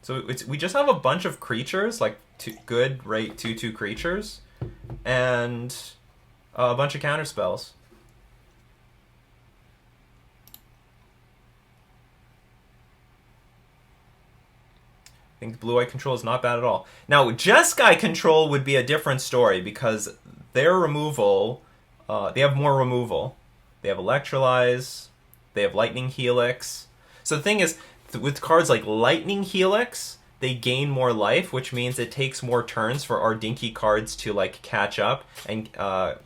So we just have a bunch of creatures, like good rate 2/2 creatures, and a bunch of counter spells. I think Blue-Eye Control is not bad at all. Now, Jeskai Control would be a different story because their removal, they have more removal. They have Electrolyze, they have Lightning Helix. So the thing is, with cards like Lightning Helix, they gain more life, which means it takes more turns for our dinky cards to like catch up and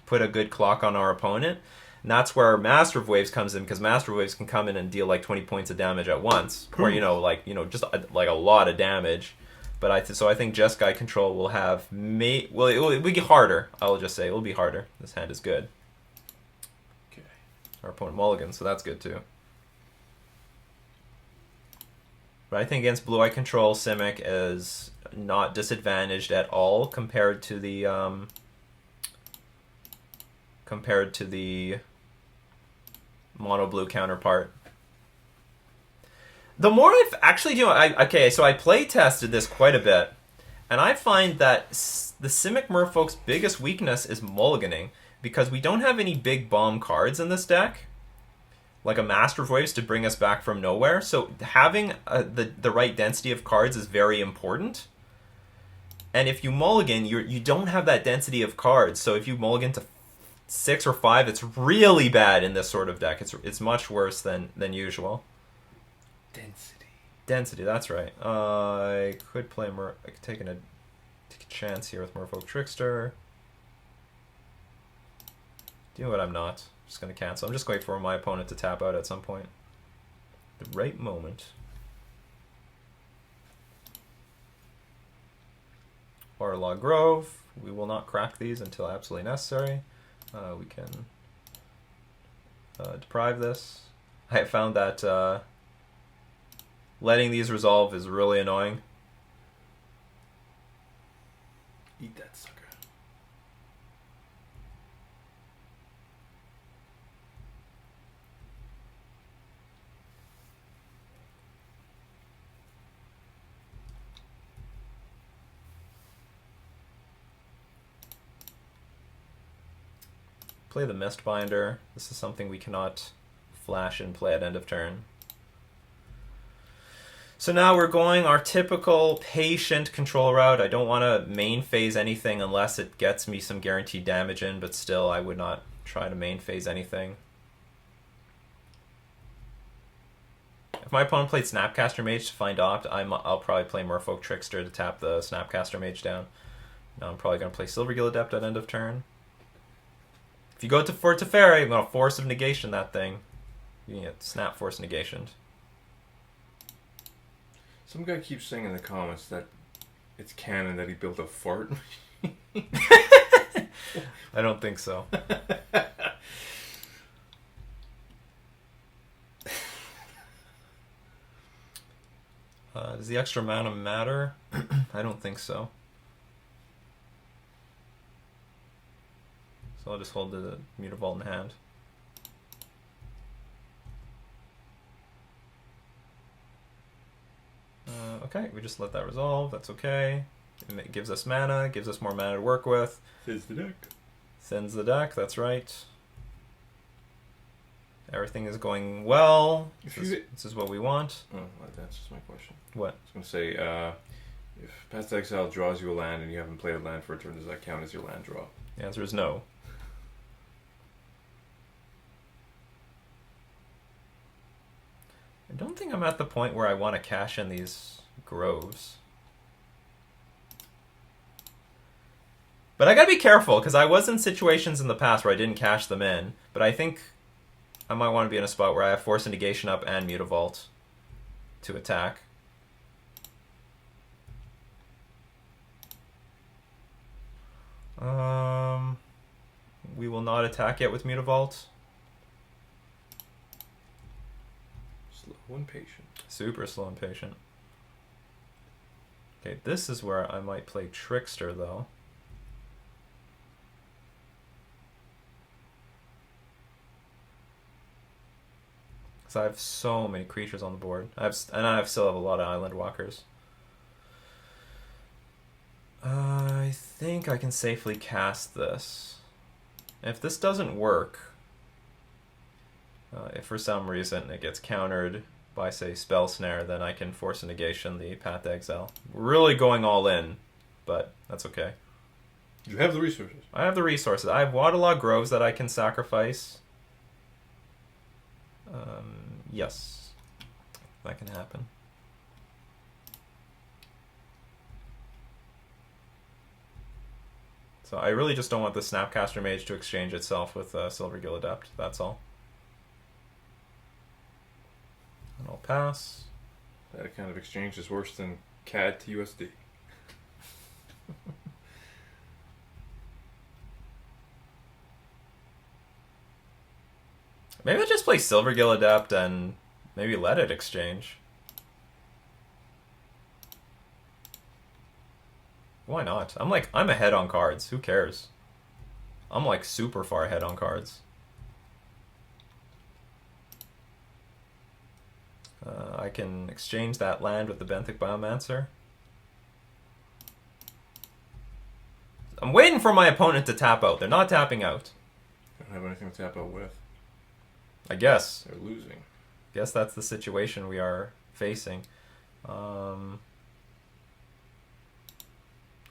put a good clock on our opponent. And that's where Master of Waves comes in, because Master of Waves can come in and deal like 20 points of damage at once, or just like a lot of damage. But I think Jeskai Control will have it will be harder. I'll just say it will be harder. This hand is good. Okay. Our opponent mulligans, so that's good too. But I think against Blue-Eye Control, Simic is not disadvantaged at all compared to the mono blue counterpart. The more I've actually so I play tested this quite a bit, and I find that the Simic Merfolk's biggest weakness is mulliganing, because we don't have any big bomb cards in this deck, like a Master of Waves to bring us back from nowhere. So having the right density of cards is very important. And if you mulligan, you don't have that density of cards. So if you mulligan to 6 or 5, it's really bad in this sort of deck. It's much worse than usual. Density, that's right. I could play I could take a chance here with Merfolk Trickster. Do you know what? I'm not. Just going to cancel. I'm just waiting for my opponent to tap out at some point. The right moment. Waterlogged Grove. We will not crack these until absolutely necessary. We can deprive this. I have found that letting these resolve is really annoying. Eat that sucker. Play the Mistbinder. This is something we cannot flash and play at end of turn. So now we're going our typical patient control route. I don't want to main phase anything unless it gets me some guaranteed damage in, but still I would not try to main phase anything. If my opponent played Snapcaster Mage to find Opt, I'll probably play Merfolk Trickster to tap the Snapcaster Mage down. Now I'm probably going to play Silvergill Adept at end of turn. If you go for Teferi, I'm going to Force of Negation that thing. You can get Snap Force Negationed. Some guy keeps saying in the comments that it's canon that he built a fart. I don't think so. Does the extra mana matter? I don't think so. So I'll just hold the Mutavault in hand. Okay, we just let that resolve. That's okay. It gives us mana, gives us more mana to work with. Thins the deck. Thins the deck, that's right. Everything is going well. This is what we want. Oh, that's just my question. What? I was going to say, if Path to Exile draws you a land and you haven't played a land for a turn, does that count as your land draw? The answer is no. I don't think I'm at the point where I want to cash in these groves. But I gotta be careful, because I was in situations in the past where I didn't cash them in, but I think I might want to be in a spot where I have Force of Negation up and Mutavault to attack. We will not attack yet with Mutavault. Slow and patient. Super slow and patient. Okay, this is where I might play Trickster, though. Because I have so many creatures on the board. I still have a lot of Island Walkers. I think I can safely cast this. If this doesn't work, if for some reason it gets countered by, say, Spell Snare, then I can Force of Negation the Path to Exile. We're really going all in, but that's okay. You have the resources. I have the resources. I have Waterlogged Groves that I can sacrifice. Yes, that can happen. So I really just don't want the Snapcaster Mage to exchange itself with Silvergill Adept. That's all. And I'll pass. That kind of exchange is worse than CAD to USD. Maybe I'll just play Silvergill Adept and maybe let it exchange. Why not? I'm ahead on cards. Who cares? I'm like super far ahead on cards. I can exchange that land with the Benthic Biomancer. I'm waiting for my opponent to tap out. They're not tapping out. I don't have anything to tap out with. I guess. They're losing. Guess that's the situation we are facing. And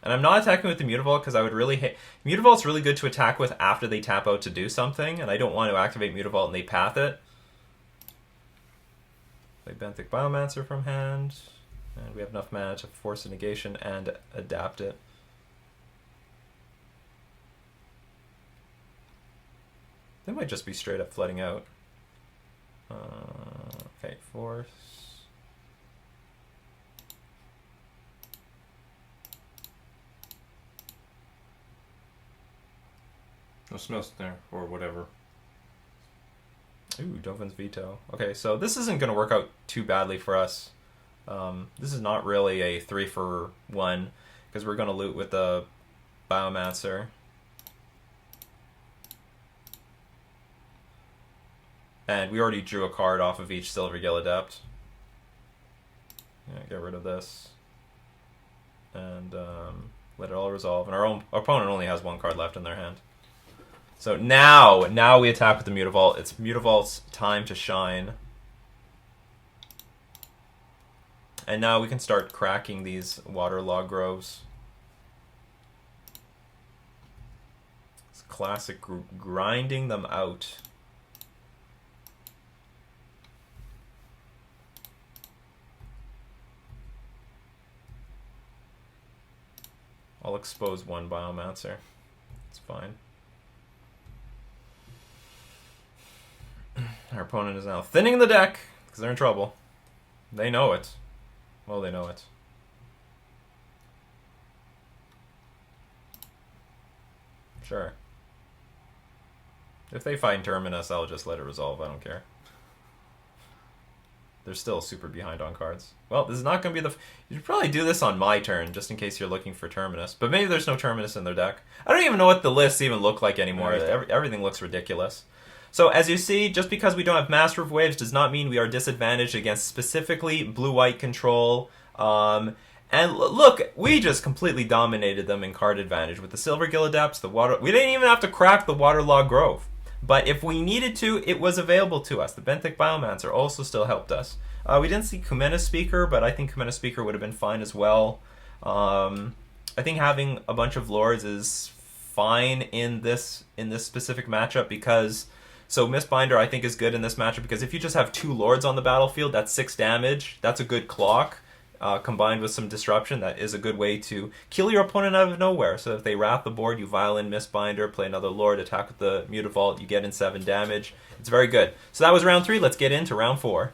I'm not attacking with the Mutavault because I would really hate... Mutavault's really good to attack with after they tap out to do something, and I don't want to activate Mutavault and they path it. Play Benthic Biomancer from hand, and we have enough mana to Force a Negation and adapt it. They might just be straight up flooding out. Okay, Force... No Smell Snare or whatever. Ooh, Dovin's Veto. Okay, so this isn't going to work out too badly for us. This is not really a 3-for-1 because we're going to loot with the Biomancer. And we already drew a card off of each Silvergill Adept. Yeah, get rid of this. And let it all resolve. And our opponent only has one card left in their hand. So now we attack with the Mutavault. It's Mutavault's time to shine. And now we can start cracking these Waterlogged Groves. It's classic grinding them out. I'll expose one Biomancer. It's fine. Our opponent is now thinning the deck because they're in trouble. They know it. Well, they know it. Sure. If they find Terminus, I'll just let it resolve. I don't care. They're still super behind on cards. Well, this is not going to be the... You should probably do this on my turn, just in case you're looking for Terminus. But maybe there's no Terminus in their deck. I don't even know what the lists even look like anymore. Everything looks ridiculous. So, as you see, just because we don't have Master of Waves does not mean we are disadvantaged against specifically blue-white control. And look, we just completely dominated them in card advantage with the Silvergill Adepts, the Water... We didn't even have to crack the Waterlogged Grove. But if we needed to, it was available to us. The Benthic Biomancer also still helped us. We didn't see Kumena Speaker, but I think Kumena Speaker would have been fine as well. I think having a bunch of Lords is fine in this specific matchup because... So Mistbinder, I think, is good in this matchup because if you just have 2 Lords on the battlefield, that's 6 damage. That's a good clock. Combined with some disruption, that is a good way to kill your opponent out of nowhere. So if they wrap the board, you Violin, Mistbinder, play another Lord, attack with the Mutavault, you get in 7 damage. It's very good. So that was round 3. Let's get into round 4.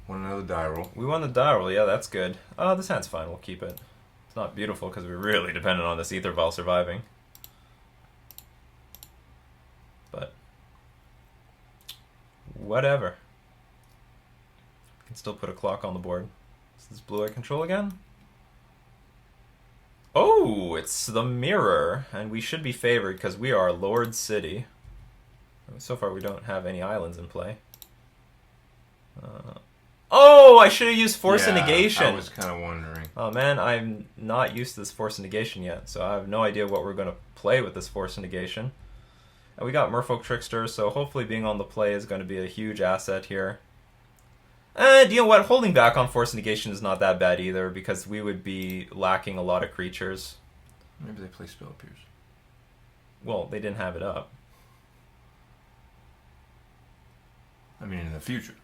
Won another die roll. We won the die roll. Yeah, that's good. This hand's fine. We'll keep it. It's not beautiful because we're really dependent on this Ether Vial surviving. But whatever. We can still put a clock on the board. Is this blue-eye control again? Oh, it's the mirror. And we should be favored because we are Lord City. So far we don't have any islands in play. Oh, I should have used Force of Negation. I was kind of wondering. Oh man, I'm not used to this Force of Negation yet, so I have no idea what we're going to play with this Force of Negation. And we got Merfolk Trickster, so hopefully being on the play is going to be a huge asset here. You know what? Holding back on Force Negation is not that bad either, because we would be lacking a lot of creatures. Maybe they play Spell Pierce. Well, they didn't have it up. I mean, in the future.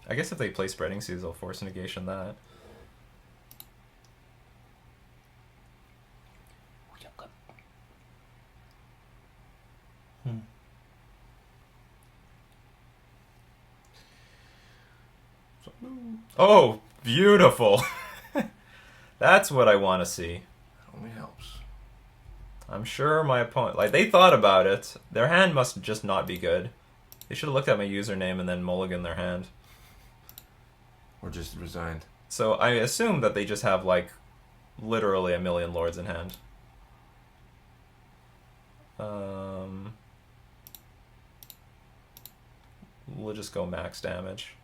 I guess if they play Spreading Seas, they'll Force Negation that. Oh, beautiful. That's what I want to see. That only helps. I'm sure my opponent... Like, they thought about it. Their hand must just not be good. They should have looked at my username and then mulliganed their hand. Or just resigned. So I assume that they just have, like, literally a million lords in hand. We'll just go max damage.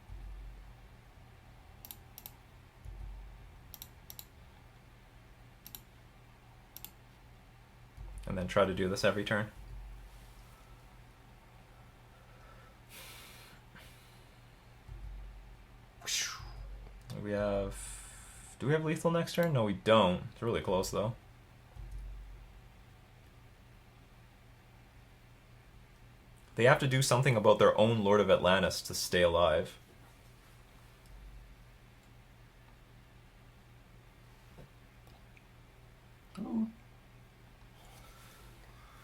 And then try to do this every turn. We have... Do we have lethal next turn? No, we don't. It's really close, though. They have to do something about their own Lord of Atlantis to stay alive. Oh.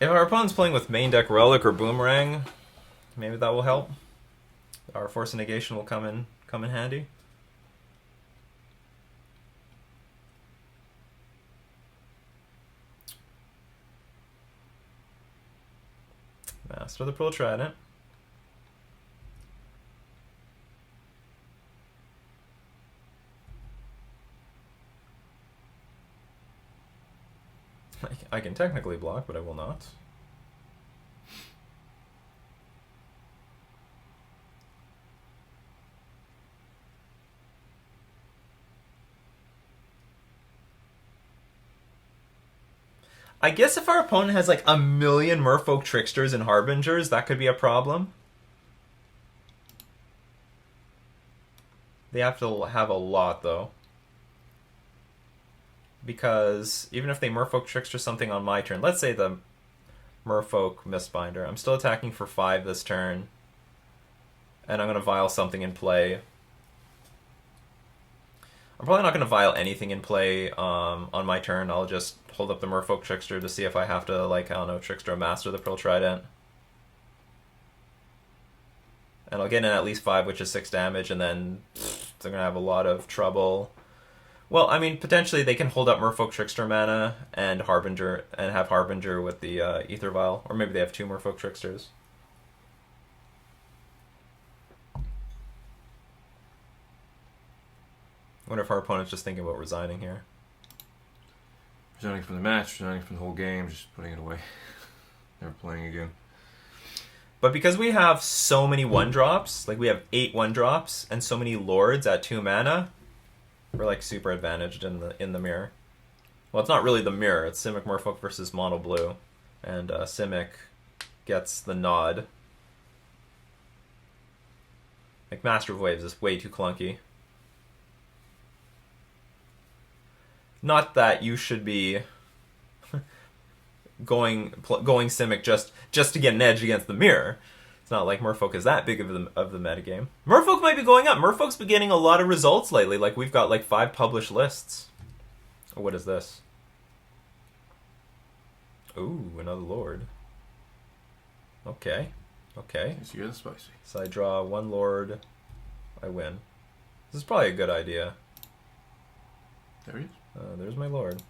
If our opponent's playing with main deck Relic or Boomerang, maybe that will help. Our Force of Negation will come in handy. Master of the Pearl Trident. I can technically block, but I will not. I guess if our opponent has like a million Merfolk Tricksters and Harbingers, that could be a problem. They have to have a lot, though. Because even if they Merfolk Trickster something on my turn, let's say the Merfolk Mistbinder, I'm still attacking for 5 this turn. And I'm going to Vial something in play. I'm probably not going to Vial anything in play on my turn. I'll just hold up the Merfolk Trickster to see if I have to, like, I don't know, Trickster or Master the Pearl Trident. And I'll get in at least 5, which is 6 damage, and then they're going to have a lot of trouble. Well, I mean, potentially they can hold up Merfolk Trickster mana and Harbinger, and have Harbinger with the Aether Vial. Or maybe they have 2 Merfolk Tricksters. I wonder if our opponent's just thinking about resigning here. Resigning from the match, resigning from the whole game, just putting it away. Never playing again. But because we have so many 1-drops, like we have 8 1-drops, and so many Lords at 2 mana, we're like super advantaged in the mirror. Well, it's not really the mirror, it's Simic Merfolk versus Mono Blue. And Simic gets the nod. Like Master of Waves is way too clunky. Not that you should be going Simic just to get an edge against the mirror. It's not like Merfolk is that big of the metagame. Merfolk might be going up. Merfolk's been getting a lot of results lately. Like, we've got like 5 published lists. Oh, what is this? Ooh, another Lord. Okay. Okay. So you're the spicy. So I draw 1 Lord. I win. This is probably a good idea. There he is. There's my Lord.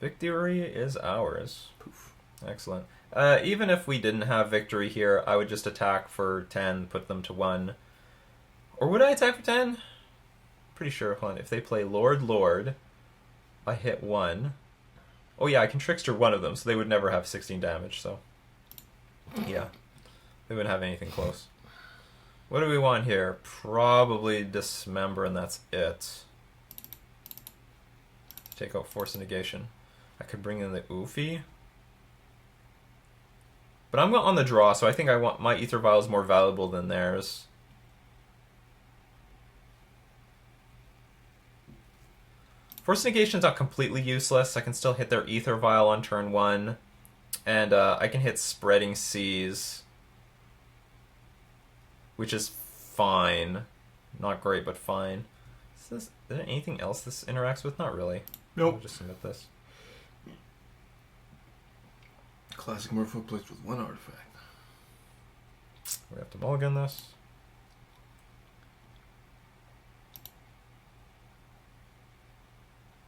Victory is ours. Poof. Excellent. Even if we didn't have victory here, I would just attack for 10, put them to 1. Or would I attack for 10? Pretty sure. Hold on. If they play Lord, I hit 1. Oh yeah, I can Trickster one of them, so they would never have 16 damage, so... Yeah. They wouldn't have anything close. What do we want here? Probably Dismember, and that's it. Take out Force of Negation. I could bring in the Ouphe. But I'm on the draw, so I think I want my Ether Vial is more valuable than theirs. Force of Negation is not completely useless. I can still hit their Ether Vial on turn 1. And I can hit Spreading Seas, which is fine. Not great, but fine. Is there anything else this interacts with? Not really. Nope. I'll just submit this. Classic Merfolk plays with 1 artifact. We have to mulligan this.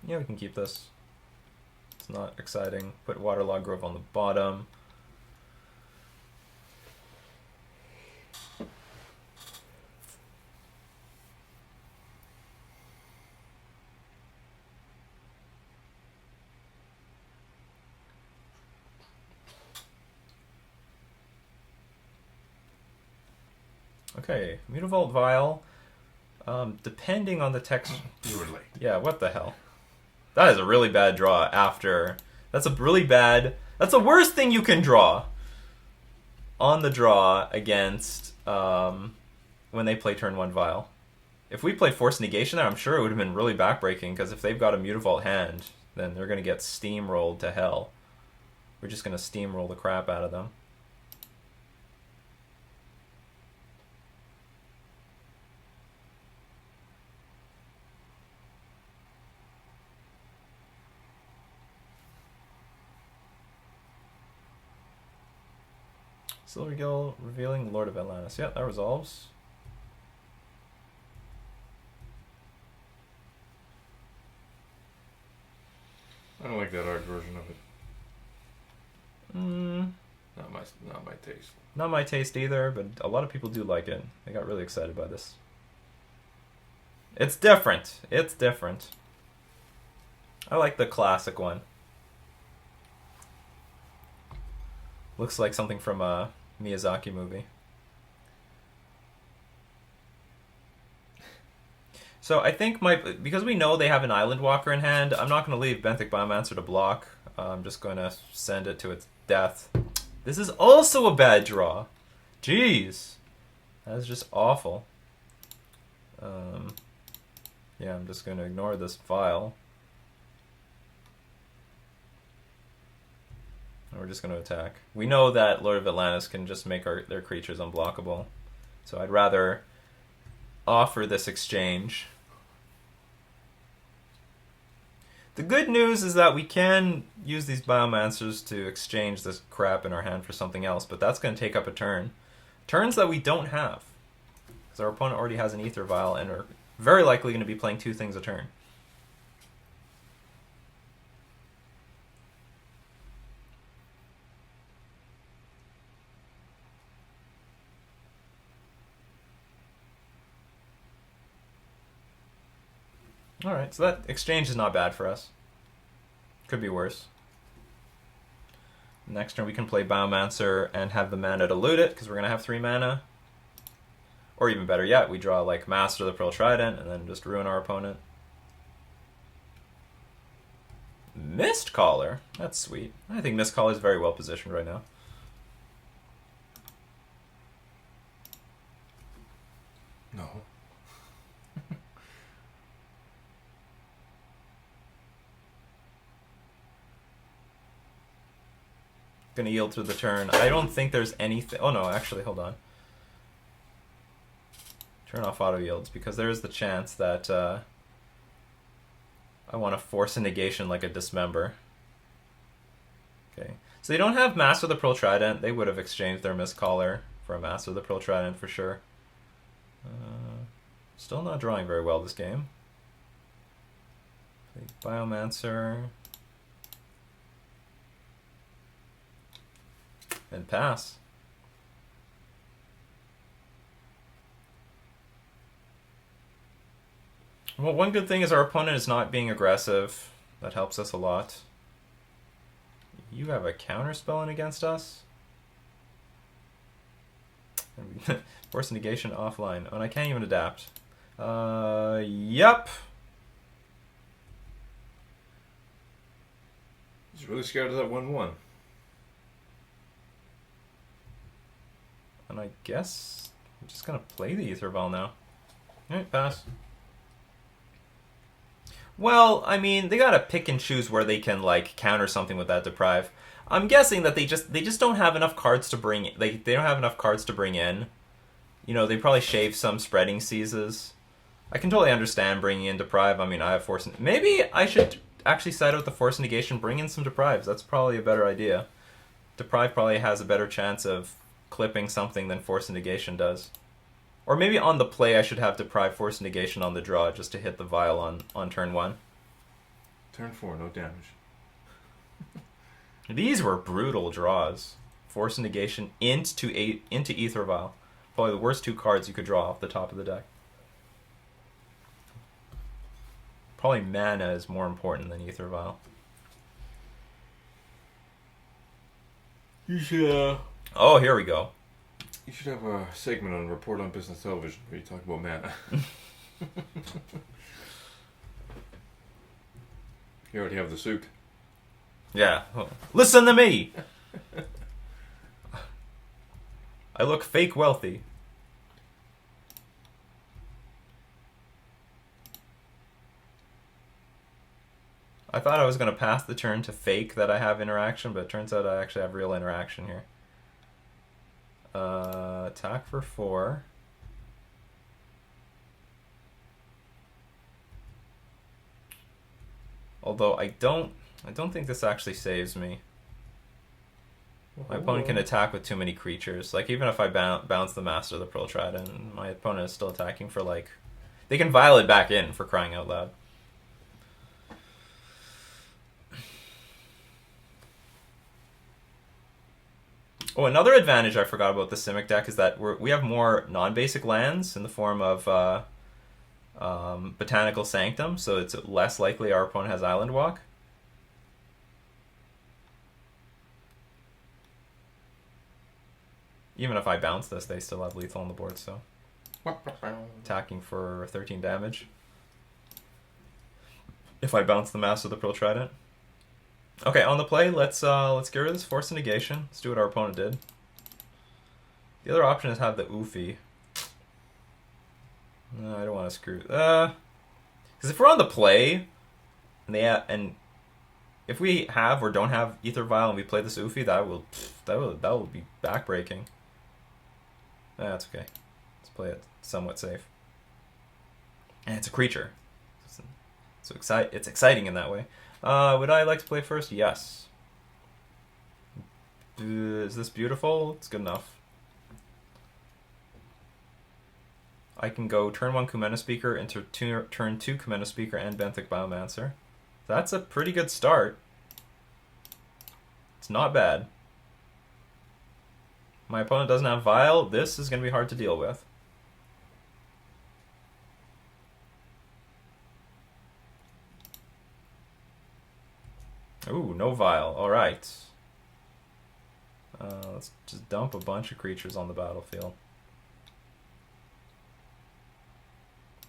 Yeah, we can keep this. It's not exciting. Put Waterlogged Grove on the bottom. Okay, Mutavault Vial. Depending on the text. You were late. Yeah, what the hell? That is a really bad draw after. That's a really bad. That's the worst thing you can draw. On the draw against when they play turn 1 Vial. If we played Force Negation there, I'm sure it would have been really backbreaking, because if they've got a Mutavault hand, then they're going to get steamrolled to hell. We're just going to steamroll the crap out of them. Silvergill revealing Lord of Atlantis. Yeah, that resolves. I don't like that art version of it. Not my taste. Not my taste either, but a lot of people do like it. They got really excited by this. It's different. It's different. I like the classic one. Looks like something from a Miyazaki movie. So I think because we know they have an Island Walker in hand, I'm not going to leave Benthic Biomancer to block. I'm just going to send it to its death. This is also a bad draw. Jeez. That's just awful. Yeah, I'm just going to ignore this file. And we're just going to attack. We know that Lord of Atlantis can just make their creatures unblockable. So I'd rather offer this exchange. The good news is that we can use these Biomancers to exchange this crap in our hand for something else, but that's going to take up a turn. Turns that we don't have. Because our opponent already has an Ether Vial and are very likely going to be playing 2 things a turn. Alright, so that exchange is not bad for us. Could be worse. Next turn we can play Biomancer and have the mana to loot it, because we're going to have 3 mana. Or even better yet, we draw like Master of the Pearl Trident and then just ruin our opponent. Mistcaller? That's sweet. I think Mistcaller is very well positioned right now. No. Gonna yield through the turn. I don't think there's anything. Oh no, actually, hold on. Turn off auto yields, because there is the chance that I want to force a negation like a Dismember. Okay, so they don't have Master of the Pearl Trident. They would have exchanged their Mistcaller for a Master of the Pearl Trident for sure. Still not drawing very well this game. Play Biomancer. And pass. Well, one good thing is our opponent is not being aggressive. That helps us a lot. You have a counter spell in against us? Force Negation offline. Oh, and I can't even adapt. Yep. He's really scared of that 1/1. And I guess I'm just gonna play the Aether Vial now. Alright, pass. Well, I mean, they gotta pick and choose where they can like counter something with that deprive. I'm guessing that they just don't have enough cards to bring. They don't have enough cards to bring in. You know, they probably shave some spreading seizes. I can totally understand bringing in deprive. I mean, I have force. Maybe I should actually side out the force negation, bring in some deprives. That's probably a better idea. Deprive probably has a better chance of clipping something than force negation does. Or maybe on the play I should have deprive force negation on the draw just to hit the vial on turn 1. Turn 4, no damage. These were brutal draws. Force negation into Aether Vial. Probably the worst 2 cards you could draw off the top of the deck. Probably mana is more important than Aether Vial. You should. Oh, here we go. You should have a segment on Report on Business Television where you talk about mana. You already have the suit. Yeah. Oh. Listen to me! I look fake wealthy. I thought I was going to pass the turn to fake that I have interaction, but it turns out I actually have real interaction here. Attack for 4. Although I don't think this actually saves me. My opponent can attack with too many creatures. Like, even if I bounce the Master of the Pearl Trident, my opponent is still attacking for, like... They can vial it back in, for crying out loud. Oh, another advantage I forgot about the Simic deck is that we have more non-basic lands in the form of Botanical Sanctum, so it's less likely our opponent has Island Walk. Even if I bounce this, they still have lethal on the board, so... Attacking for 13 damage. If I bounce the Master of the Pearl Trident. Okay, on the play, let's get rid of this Force of Negation. Let's do what our opponent did. The other option is have the Ouphe. No, I don't want to screw... Because if we're on the play, and if we have or don't have Aether Vial and we play this Ouphe, that will be backbreaking. That's okay. Let's play it somewhat safe. And it's a creature. So it's exciting in that way. Would I like to play first? Yes. Is this beautiful? It's good enough. I can go turn 1 Kumena Speaker into turn 2 Kumena Speaker and Benthic Biomancer. That's a pretty good start. It's not bad. My opponent doesn't have Vial. This is going to be hard to deal with. Ooh, no Vial. Alright. Let's just dump a bunch of creatures on the battlefield.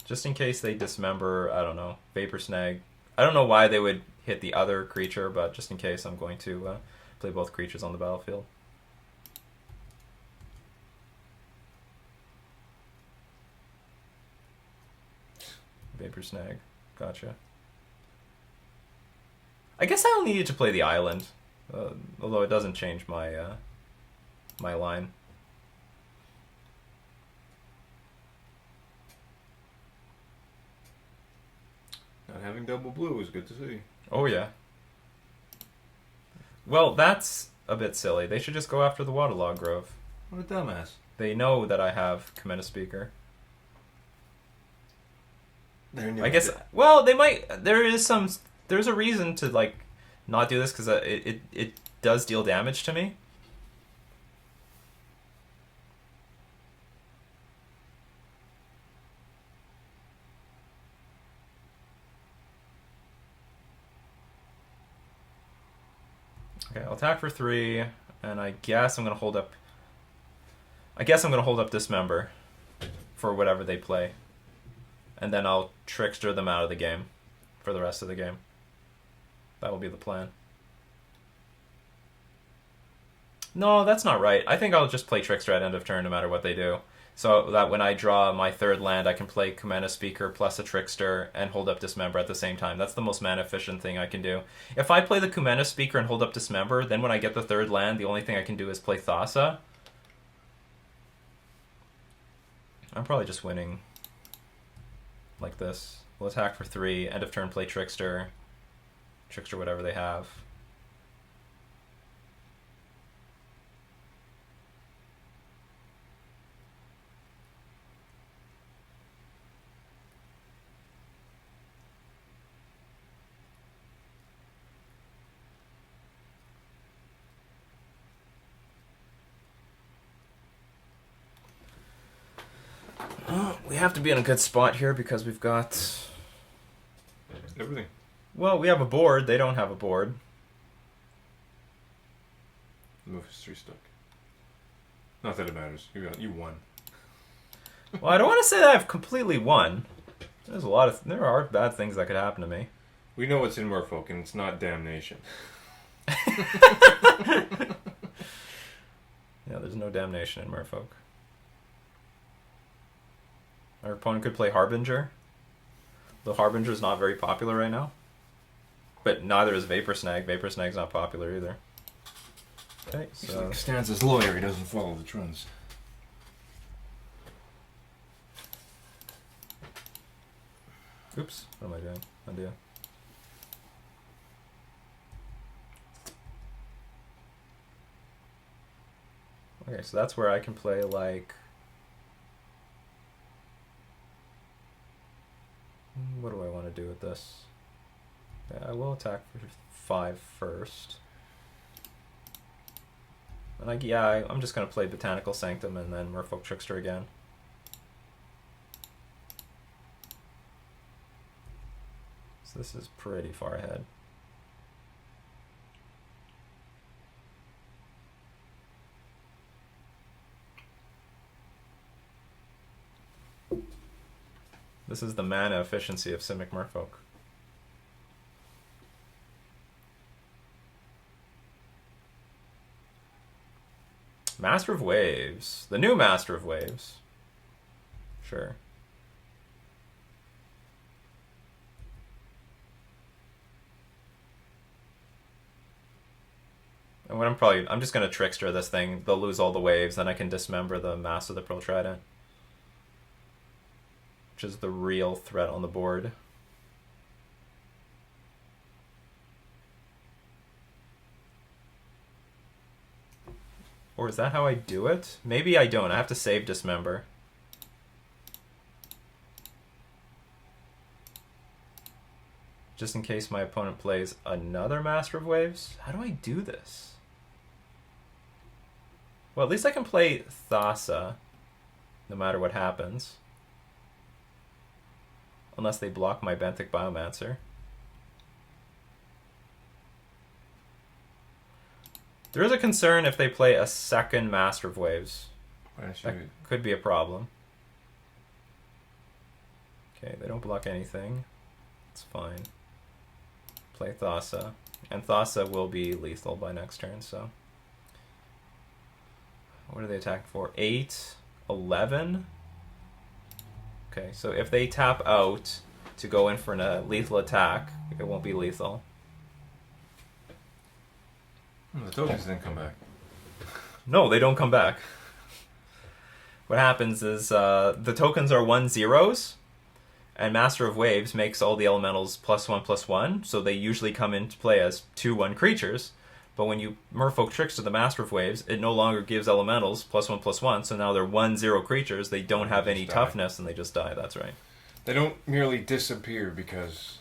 Just in case they dismember, I don't know, Vapor Snag. I don't know why they would hit the other creature, but just in case, I'm going to play both creatures on the battlefield. Vapor Snag. Gotcha. I guess I only needed to play the island, although it doesn't change my my line. Not having double blue is good to see. Oh yeah. Well, that's a bit silly. They should just go after the Waterlogged Grove. What a dumbass. They know that I have Kumena Speaker. I guess. Well, they might. There's a reason to like not do this because it does deal damage to me. Okay, I'll attack for 3, and I guess I'm gonna hold up I guess I'm going to hold up Dismember for whatever they play. And then I'll Trickster them out of the game for the rest of the game. That will be the plan. No, that's not right. I think I'll just play Trickster at end of turn no matter what they do. So that when I draw my third land, I can play Kumena Speaker plus a Trickster and hold up Dismember at the same time. That's the most mana efficient thing I can do. If I play the Kumena Speaker and hold up Dismember, then when I get the third land, the only thing I can do is play Thassa. I'm probably just winning like this. We'll attack for 3, end of turn play Trickster. Trickster whatever they have. We have to be in a good spot here because we've got everything. Well, we have a board. They don't have a board. Move history stuck. Not that it matters. You won. Well, I don't want to say that I've completely won. There are bad things that could happen to me. We know what's in Merfolk, and it's not damnation. Yeah, there's no damnation in Merfolk. Our opponent could play Harbinger. The Harbinger is not very popular right now. But neither is Vapor Snag. Vapor Snag's not popular either. Okay, He's so... like Stanza's lawyer. He doesn't follow the trends. Oops, what am I doing? Idea. Okay, so that's where I can play like... What do I want to do with this? Yeah, I will attack for 5 first. And I'm just going to play Botanical Sanctum and then Merfolk Trickster again. So this is pretty far ahead. This is the mana efficiency of Simic Merfolk. Master of Waves. The new Master of Waves. Sure. And what I'm just gonna Trickster this thing. They'll lose all the waves, then I can dismember the Master of the Pearl Trident, which is the real threat on the board. Or is that how I do it? Maybe I don't. I have to save Dismember. Just in case my opponent plays another Master of Waves. How do I do this? Well, at least I can play Thassa, no matter what happens. Unless they block my Benthic Biomancer. There is a concern if they play a second Master of Waves. That could be a problem. Okay, they don't block anything. It's fine. Play Thassa. And Thassa will be lethal by next turn, so... What are they attacking for? 8, 11? Okay, so if they tap out to go in for a lethal attack, it won't be lethal. The tokens didn't come back. No, they don't come back. What happens is the tokens are 1/0s, and Master of Waves makes all the elementals +1/+1, so they usually come into play as 2/1 creatures. But when you Merfolk Trickster the Master of Waves, it no longer gives elementals +1/+1, so now they're 1/0 creatures. They don't have any toughness, and they just die. That's right. They don't merely disappear because...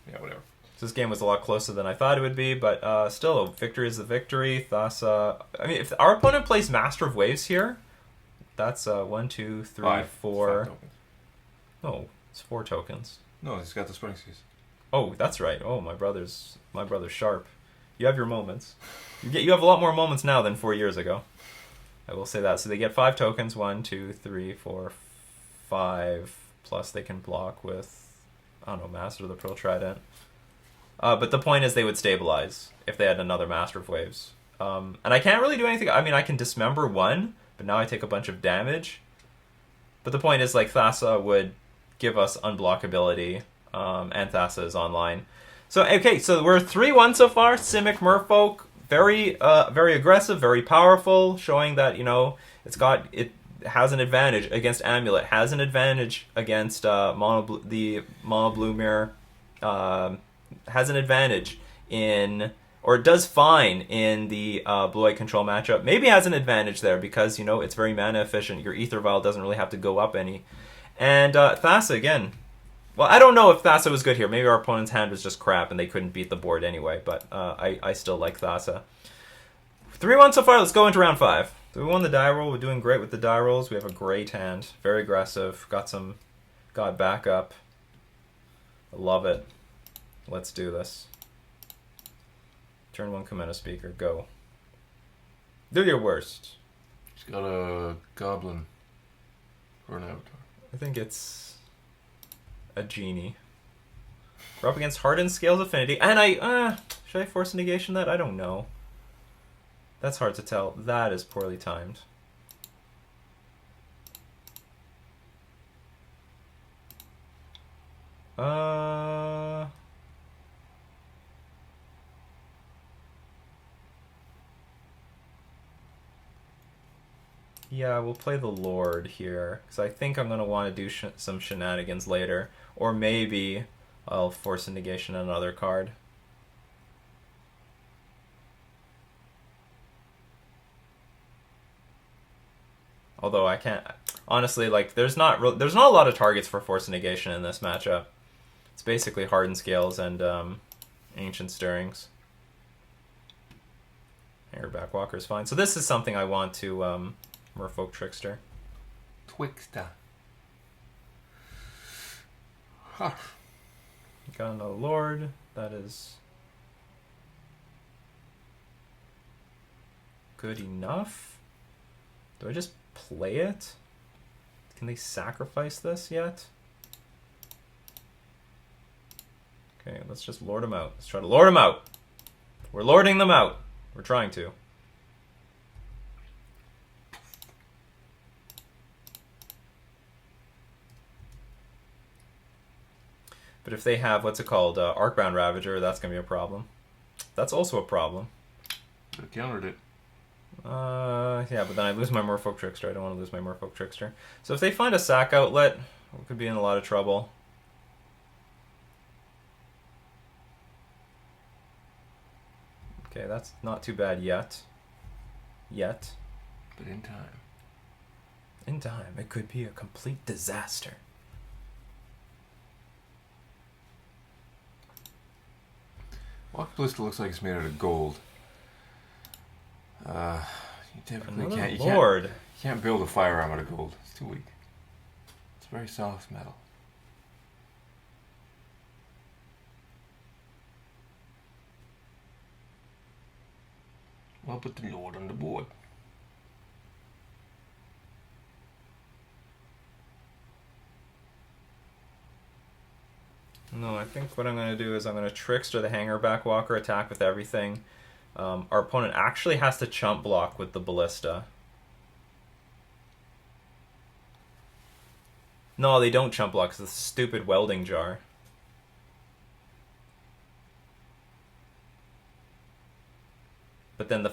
Yeah, whatever. So this game was a lot closer than I thought it would be, but still, victory is the victory. Thassa... I mean, if our opponent plays Master of Waves here, that's 1, 2, 3, 4... 5 tokens. No, it's 4 tokens. No, he's got the Spring Seas. Oh, that's right. Oh, my brother's sharp. You have your moments. You have a lot more moments now than 4 years ago. I will say that. So they get 5 tokens. 1, 2, 3, 4, 5. Plus they can block with, I don't know, Master of the Pearl Trident. But the point is they would stabilize if they had another Master of Waves. And I can't really do anything. I mean, I can dismember 1, but now I take a bunch of damage. But the point is, like, Thassa would give us unblockability, and Thassa is online. So, okay, so we're 3-1 so far. Simic Merfolk, very aggressive, very powerful, showing that, you know, it has an advantage against Amulet, has an advantage against the Mono Blue Mirror, has an advantage in, or does fine in the blue-white control matchup. Maybe has an advantage there because, you know, it's very mana efficient. Your Ether Vial doesn't really have to go up any. And Thassa, again. Well, I don't know if Thassa was good here. Maybe our opponent's hand was just crap and they couldn't beat the board anyway, but I still like Thassa. 3-1 so far. Let's go into round 5. So we won the die roll. We're doing great with the die rolls. We have a great hand. Very aggressive. Got backup. I love it. Let's do this. Turn 1 Commander Speaker. Go. Do your worst. He's got a goblin for an avatar. I think it's a genie. We're up against Hardened Scales Affinity. And should I Force Negation that? I don't know. That's hard to tell. That is poorly timed. Yeah, we'll play the Lord here, because I think I'm going to want to do some shenanigans later. Or maybe I'll Force a Negation another card. Although I can't... Honestly, like, there's not a lot of targets for Force a Negation in this matchup. It's basically Hardened Scales and Ancient Stirrings. Hanger Backwalker is fine. So this is something I want to... Merfolk Trickster. Twixter. Huh. Got another Lord. That is good enough. Do I just play it? Can they sacrifice this yet? Okay, let's just lord them out. Let's try to lord them out. We're lording them out. We're trying to. But if they have, what's it called, Arcbound Ravager, that's going to be a problem. That's also a problem. I countered it. Yeah, but then I lose my Merfolk Trickster. I don't want to lose my Merfolk Trickster. So if they find a sack outlet, we could be in a lot of trouble. Okay, that's not too bad yet. But in time. In time, it could be a complete disaster. Walk Ballista looks like it's made out of gold. You typically can't build a firearm out of gold. It's too weak. It's very soft metal. I'll put the Lord on the board. No, I think what I'm going to do is I'm going to Trickster the Hanger Backwalker, attack with everything. Our opponent actually has to chump block with the Ballista. No, they don't chump block, it's the stupid welding jar. But then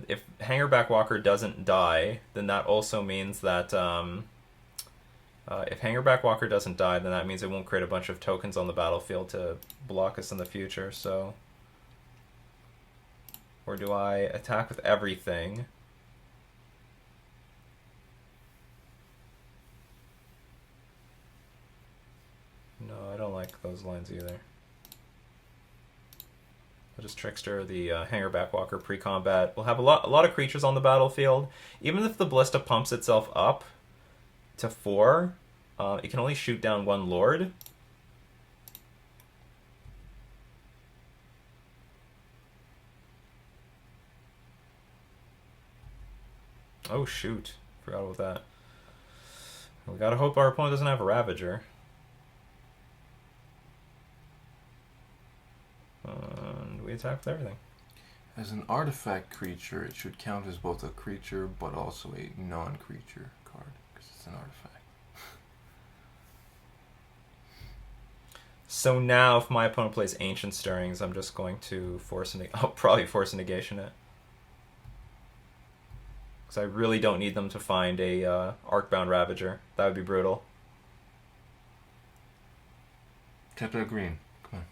if Hanger Backwalker doesn't die, then that also means that if Hanger Backwalker doesn't die, then that means it won't create a bunch of tokens on the battlefield to block us in the future. So, or do I attack with everything? No, I don't like those lines either. I'll just Trickster the Hanger Backwalker pre-combat. We'll have a lot of creatures on the battlefield. Even if the Ballista pumps itself up to 4, it can only shoot down 1 Lord. Oh, shoot. Forgot about that. We gotta hope our opponent doesn't have a Ravager. And we attack with everything. As an artifact creature, it should count as both a creature but also a non-creature card because it's an artifact. So now, if my opponent plays Ancient Stirrings, I'm just going to I'll probably Force of Negation it. Because I really don't need them to find a Arcbound Ravager. That would be brutal. Tap that green. Come on.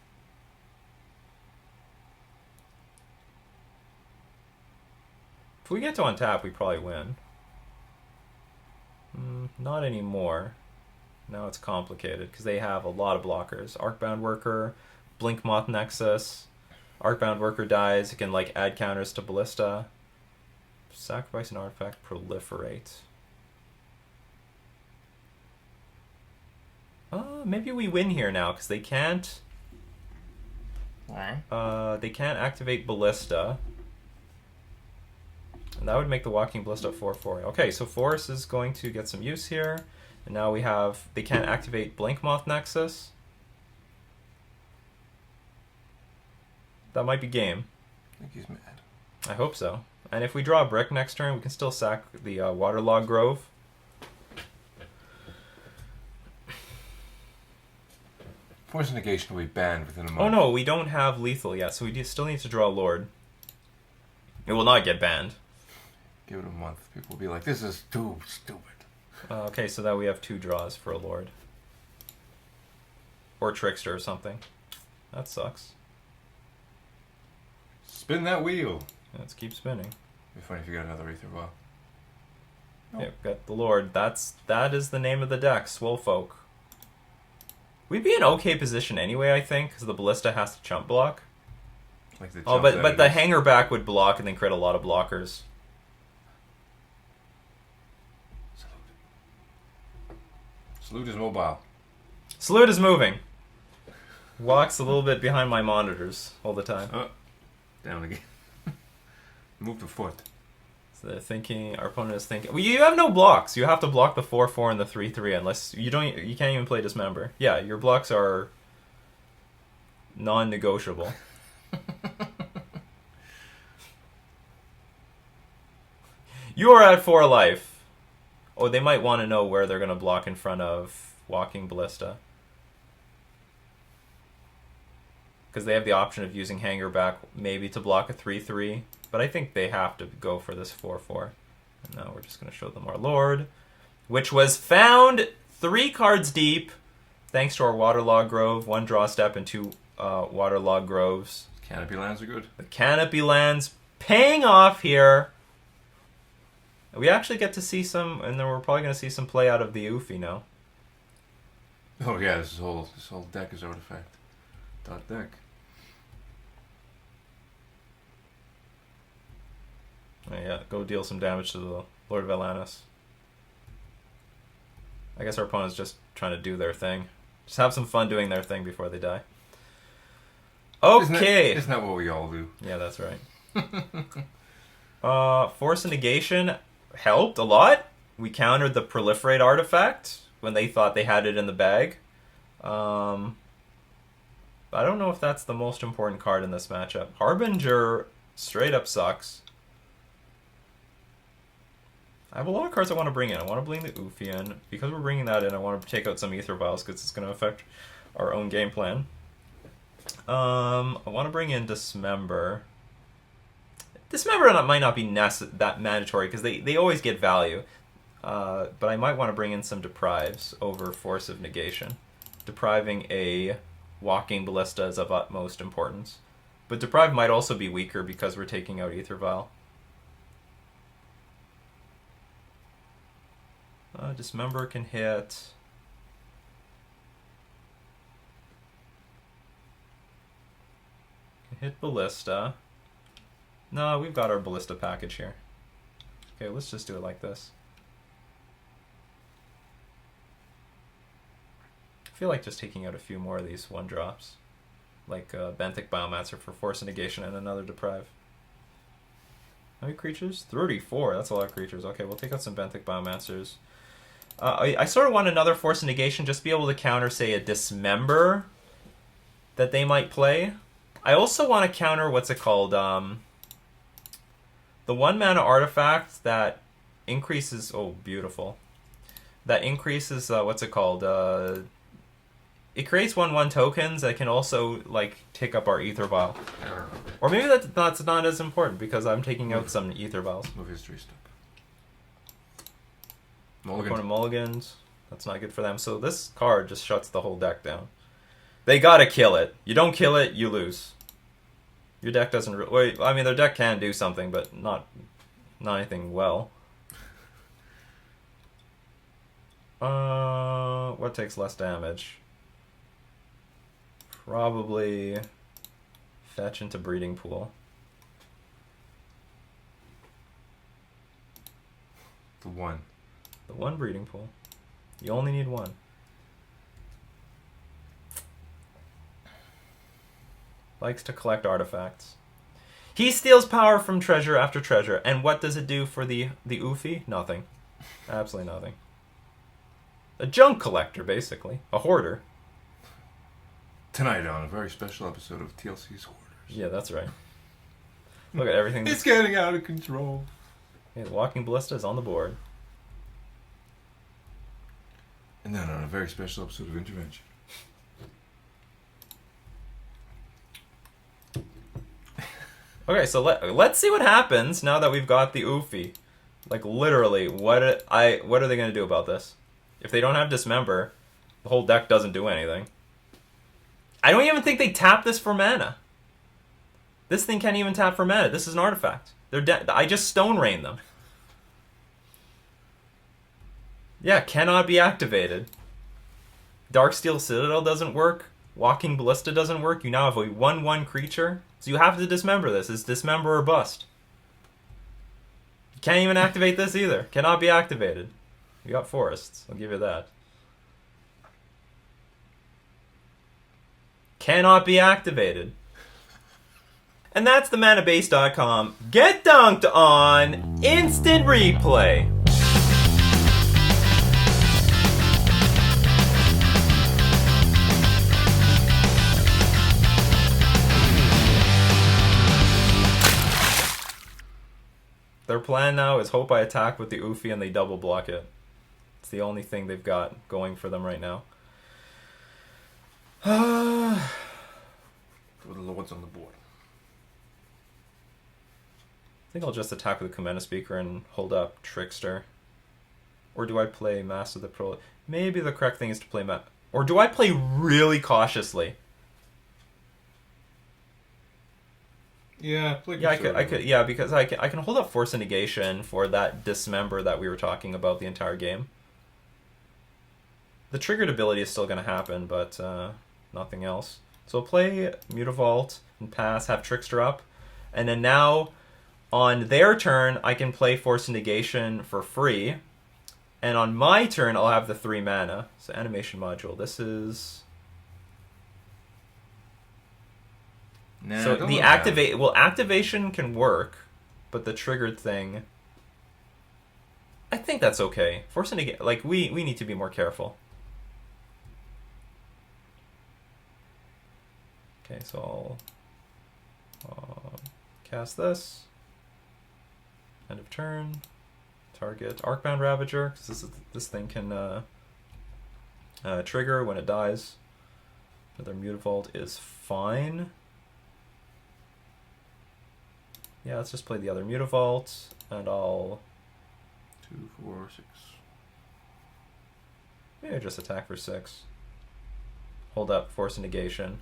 If we get to untap, we probably win. Not anymore. Now it's complicated because they have a lot of blockers. Arcbound Worker, Blink Moth Nexus. Arcbound Worker dies. It can like add counters to Ballista. Sacrifice an artifact, proliferate. Maybe we win here now because they can't. They can't activate Ballista. And that would make the Walking Ballista 4/4. Okay, so Force is going to get some use here. And now we have, they can't activate Blink Moth Nexus. That might be game. I think he's mad. I hope so. And if we draw a brick next turn, we can still sack the Waterlogged Grove. Force of Negation will be banned within a month. Oh no, we don't have lethal yet, so we still need to draw a Lord. It will not get banned. Give it a month. People will be like, this is too stupid. Okay, so that we have 2 draws for a Lord. Or Trickster or something. That sucks. Spin that wheel. Let's keep spinning. It'd be funny if you got another Aether Vial. Nope. Yeah, got the Lord. That is the name of the deck, Swolfolk. We'd be in okay position anyway, I think, because the Ballista has to chump block. Like the but the hanger back would block and then create a lot of blockers. Salute is mobile. Salute is moving. Walks a little bit behind my monitors all the time. Down again. Move the foot. So they're thinking, our opponent is thinking, well, you have no blocks. You have to block the 4/4 and the 3/3 unless you can't even play Dismember. Yeah, your blocks are non-negotiable. You are at 4 life. Oh, they might want to know where they're going to block in front of Walking Ballista. Because they have the option of using Hanger back maybe to block a 3/3. But I think they have to go for this 4/4. And now we're just going to show them our Lord. Which was found 3 cards deep. Thanks to our Waterlogged Grove. 1 draw step and 2 Waterlogged Groves. Canopy lands are good. The Canopy lands paying off here. We actually get to see some, and then we're probably going to see some play out of the Ouphe now. Oh yeah, this whole deck is artifact. Deck. Oh, yeah, go deal some damage to the Lord of Atlantis. I guess our opponent's just trying to do their thing. Just have some fun doing their thing before they die. Okay. Isn't that what we all do? Yeah, that's right. Force of Negation helped a lot. We countered the Proliferate artifact when they thought they had it in the bag. I don't know if that's the most important card in this matchup. Harbinger straight up sucks. I have a lot of cards I want to bring in. I want to bring the Ouphe in. Because we're bringing that in, I want to take out some Aether Vials because it's going to affect our own game plan. I want to bring in Dismember. Dismember might not be that mandatory because they always get value. But I might want to bring in some Deprives over Force of Negation. Depriving a Walking Ballista is of utmost importance. But Deprive might also be weaker because we're taking out Aether Vial. Dismember can hit. Can hit Ballista. No, we've got our Ballista package here. Okay, let's just do it like this. I feel like just taking out a few more of these 1-drops. Like Benthic Biomancer for Force of Negation and another Deprive. How many creatures? 34. That's a lot of creatures. Okay, we'll take out some Benthic Biomancers. I sort of want another Force of Negation just to be able to counter, say, a Dismember that they might play. I also want to counter, what's it called? The 1 mana artifact that increases... Oh, beautiful. That increases, what's it called? It creates 1/1 tokens that can also, like, take up our Ether Vial. Or maybe that's not as important because I'm taking out some Ether Vials. Move history step. Opponent mulligans. That's not good for them. So this card just shuts the whole deck down. They gotta kill it. You don't kill it, you lose. Your deck doesn't... Wait, I mean, their deck can do something, but not anything well. What takes less damage? Probably fetch into Breeding Pool. The 1. The 1 Breeding Pool. You only need 1. Likes to collect artifacts. He steals power from treasure after treasure. And what does it do for the Ouphe? Nothing. Absolutely nothing. A junk collector, basically. A hoarder. Tonight on a very special episode of TLC's Hoarders. Yeah, that's right. Look at everything. It's getting out of control. Yeah, the Walking Ballista is on the board. And then on a very special episode of Intervention. Okay, so let's see what happens now that we've got the Ouphe. Like, literally, what are they going to do about this? If they don't have Dismember, the whole deck doesn't do anything. I don't even think they tap this for mana. This thing can't even tap for mana. This is an artifact. They're dead. I just Stone Rain them. Yeah, cannot be activated. Darksteel Citadel doesn't work. Walking Ballista doesn't work. You now have a 1/1 creature. So you have to Dismember this. It's Dismember or bust. You can't even activate this either. Cannot be activated. You got forests. I'll give you that. Cannot be activated. And that's the manabase.com. Get dunked on instant replay. Their plan now is hope I attack with the Ouphe and they double block it. It's the only thing they've got going for them right now. With the lords on the board. I think I'll just attack with the Kumena Speaker and hold up Trickster. Or do I play Master of the Pro? Maybe the correct thing is to play or do I play really cautiously? Yeah, yeah, I could, yeah, because I can hold up Force of Negation for that Dismember that we were talking about the entire game. The triggered ability is still going to happen, but nothing else. So I'll play Mutavault and pass, have Trickster up, and then now on their turn I can play Force of Negation for free, and on my turn I'll have the 3 mana. So animation module. This is. Nah, so the activation can work, but the triggered thing, I think that's okay. Force of Negation, like we need to be more careful. Okay, so I'll cast this. End of turn. Target Arcbound Ravager, because this thing can trigger when it dies. Another Mutavault is fine. Yeah, let's just play the other Mutavault, and I'll... 2, 4, 6. Maybe just attack for 6. Hold up Force of Negation.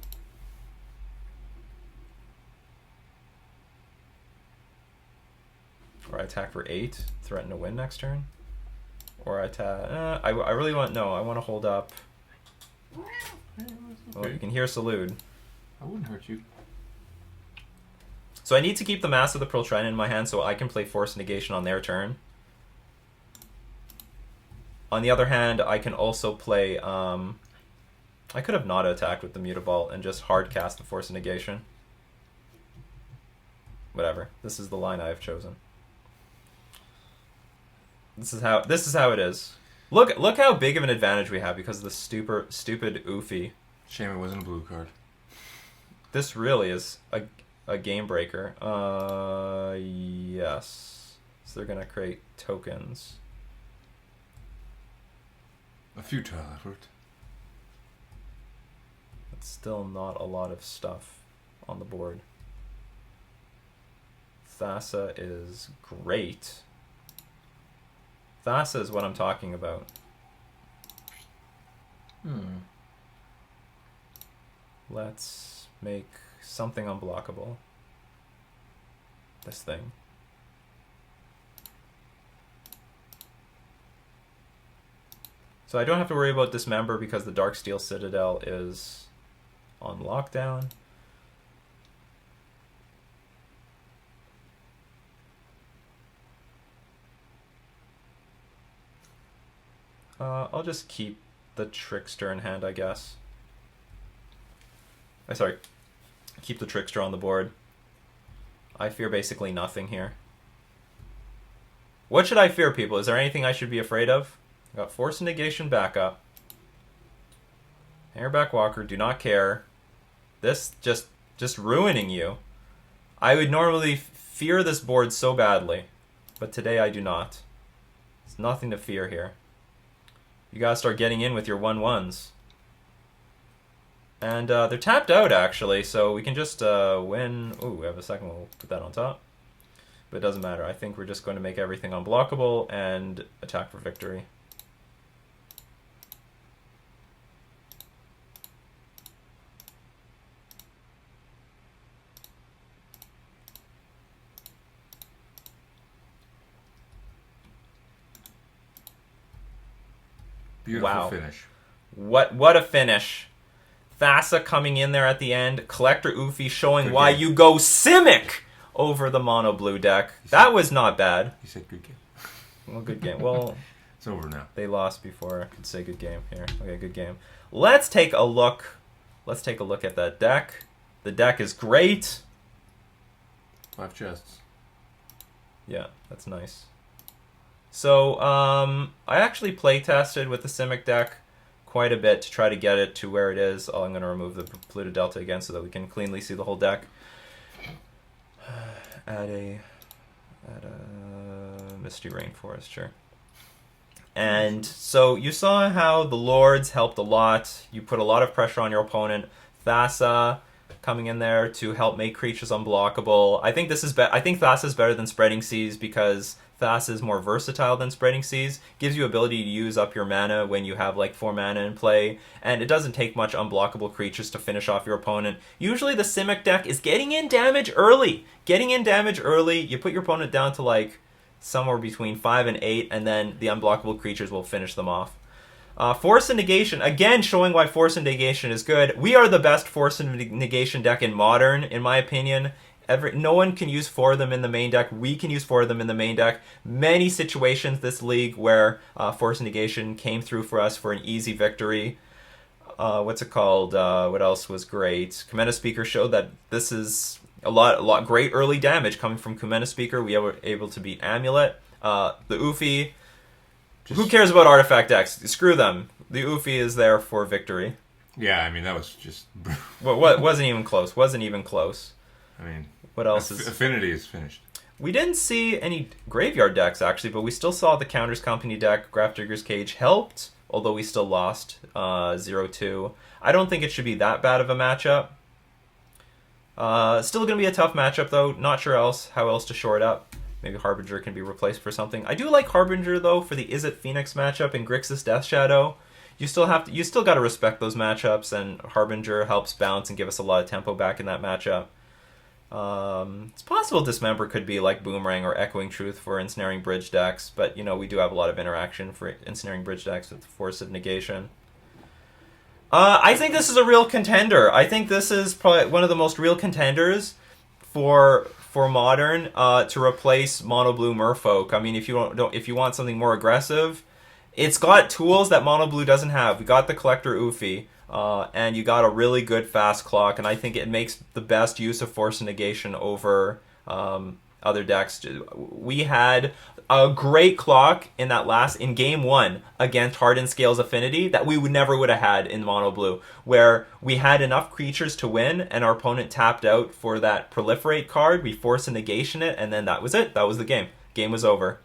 Or I attack for 8, threaten to win next turn. Or I attack... I really want... No, I want to hold up... Okay. Well, you can hear Salute. I wouldn't hurt you. So I need to keep the Mass of the Pearl Trident in my hand so I can play Force Negation on their turn. On the other hand, I can also play... I could have not attacked with the Mutavault and just hard cast the Force Negation. Whatever. This is the line I have chosen. This is how it is. Look how big of an advantage we have because of the stupid Ouphe. Shame it wasn't a blue card. This really is a game breaker. Yes. So they're gonna create tokens. A futile effort. It's still not a lot of stuff on the board. Thassa is great. Thassa is what I'm talking about. Let's make something unblockable. This thing. So I don't have to worry about Dismember because the Darksteel Citadel is on lockdown. I'll just keep the Trickster in hand, I guess. Sorry. Keep the Trickster on the board. I fear basically nothing here. What should I fear, people? Is there anything I should be afraid of? I got Force of Negation backup. Hangerback Walker, do not care. This just ruining you. I would normally fear this board so badly, but today I do not. There's nothing to fear here. You gotta start getting in with your 1/1s. And they're tapped out, actually, so we can just win. Ooh, we have a second one. We'll put that on top. But it doesn't matter. I think we're just going to make everything unblockable and attack for victory. Beautiful finish. What a finish. Thassa coming in there at the end. Collector Ouphe showing why you go Simic over the mono blue deck. That was not bad. You said good game. Well, good game. Well, it's over now. They lost before I could say good game here. Okay, good game. Let's take a look. Let's take a look at that deck. The deck is great. 5 chests. Yeah, that's nice. So, I actually play tested with the Simic deck quite a bit to try to get it to where it is. Oh, I'm going to remove the Pluto Delta again so that we can cleanly see the whole deck. Add a Misty Rainforest, sure. And so you saw how the Lords helped a lot. You put a lot of pressure on your opponent. Thassa coming in there to help make creatures unblockable. I think I think Thassa is better than Spreading Seas because Thassa is more versatile than Spreading Seas. Gives you ability to use up your mana when you have like 4 mana in play, and it doesn't take much unblockable creatures to finish off your opponent. Usually the Simic deck is getting in damage early. You put your opponent down to like somewhere between 5 and 8, and then the unblockable creatures will finish them off. Force of Negation, again showing why Force of Negation is good. We are the best Force of Negation deck in Modern, in my opinion. No one can use 4 of them in the main deck. We can use 4 of them in the main deck. Many situations this league where Force of Negation came through for us for an easy victory. What's it called? What else was great? Kumena Speaker showed that this is a lot great early damage coming from Kumena Speaker. We were able to beat Amulet. The Ouphe. Who cares about artifact decks? Screw them. The Ouphe is there for victory. Yeah, I mean, that was just... Well, wasn't even close. I mean, what else is... Affinity is finished. We didn't see any graveyard decks, actually, but we still saw the Counters Company deck. Grafdigger's Cage helped, although we still lost 0-2. I don't think it should be that bad of a matchup. Still going to be a tough matchup, though. Not sure how else to shore it up. Maybe Harbinger can be replaced for something. I do like Harbinger, though, for the Izzet Phoenix matchup in Grixis Death Shadow. You still got to respect those matchups, and Harbinger helps bounce and give us a lot of tempo back in that matchup. It's possible Dismember could be like Boomerang or Echoing Truth for Ensnaring Bridge decks, but we do have a lot of interaction for Ensnaring Bridge decks with Force of Negation. I think this is a real contender. I think this is probably one of the most real contenders for Modern to replace Mono Blue Merfolk. I mean, if you want something more aggressive, it's got tools that Mono Blue doesn't have. We got the Collector Ouphe. And you got a really good fast clock, and I think it makes the best use of Force of Negation over other decks. We had a great clock in game 1 against Hardened Scales Affinity that we never would have had in mono blue, where we had enough creatures to win and our opponent tapped out for that proliferate card. We Force of Negation it, and then that was it. That was the game. Game was over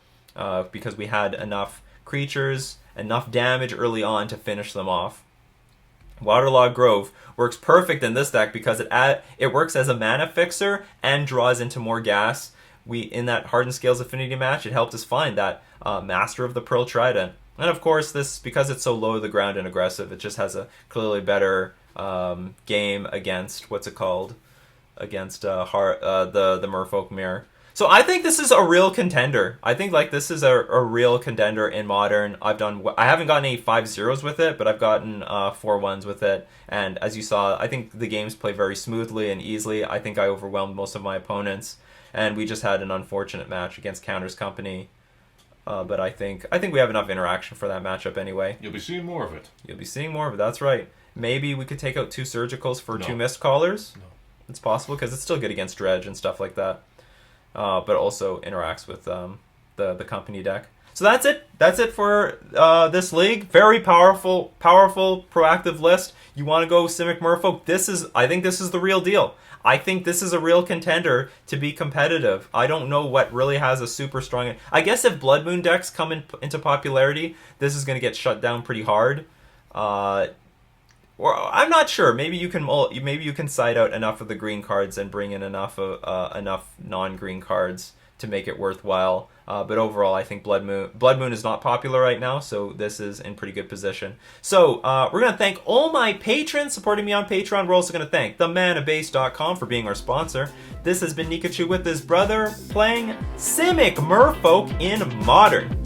because we had enough creatures, enough damage early on to finish them off. Waterlogged Grove works perfect in this deck because it works as a mana fixer and draws into more gas. In that Hardened Scales Affinity match, it helped us find that Master of the Pearl Trident. And of course, this, because it's so low to the ground and aggressive, it just has a clearly better game against, against the Merfolk Mirror. So I think this is a real contender. I think this is a real contender in Modern. I haven't gotten any 5-0s with it, but I've gotten 4-1s with it. And as you saw, I think the games play very smoothly and easily. I think I overwhelmed most of my opponents. And we just had an unfortunate match against Counter's Company. But I think we have enough interaction for that matchup anyway. You'll be seeing more of it. You'll be seeing more of it, that's right. Maybe we could take out 2 Surgicals for 2 Mist Callers. No. It's possible, because it's still good against Dredge and stuff like that. But also interacts with the company deck. So that's it. That's it for this league. Very powerful, proactive list. You want to go Simic Merfolk? I think this is the real deal. I think this is a real contender to be competitive. I don't know what really has a super strong... I guess if Blood Moon decks come into popularity, this is going to get shut down pretty hard. Or I'm not sure. Maybe you can side out enough of the green cards and bring in enough non-green cards to make it worthwhile. But overall, I think Blood Moon is not popular right now, so this is in pretty good position. So we're going to thank all my patrons supporting me on Patreon. We're also going to thank themanabase.com for being our sponsor. This has been Nikachu with his brother playing Simic Merfolk in Modern.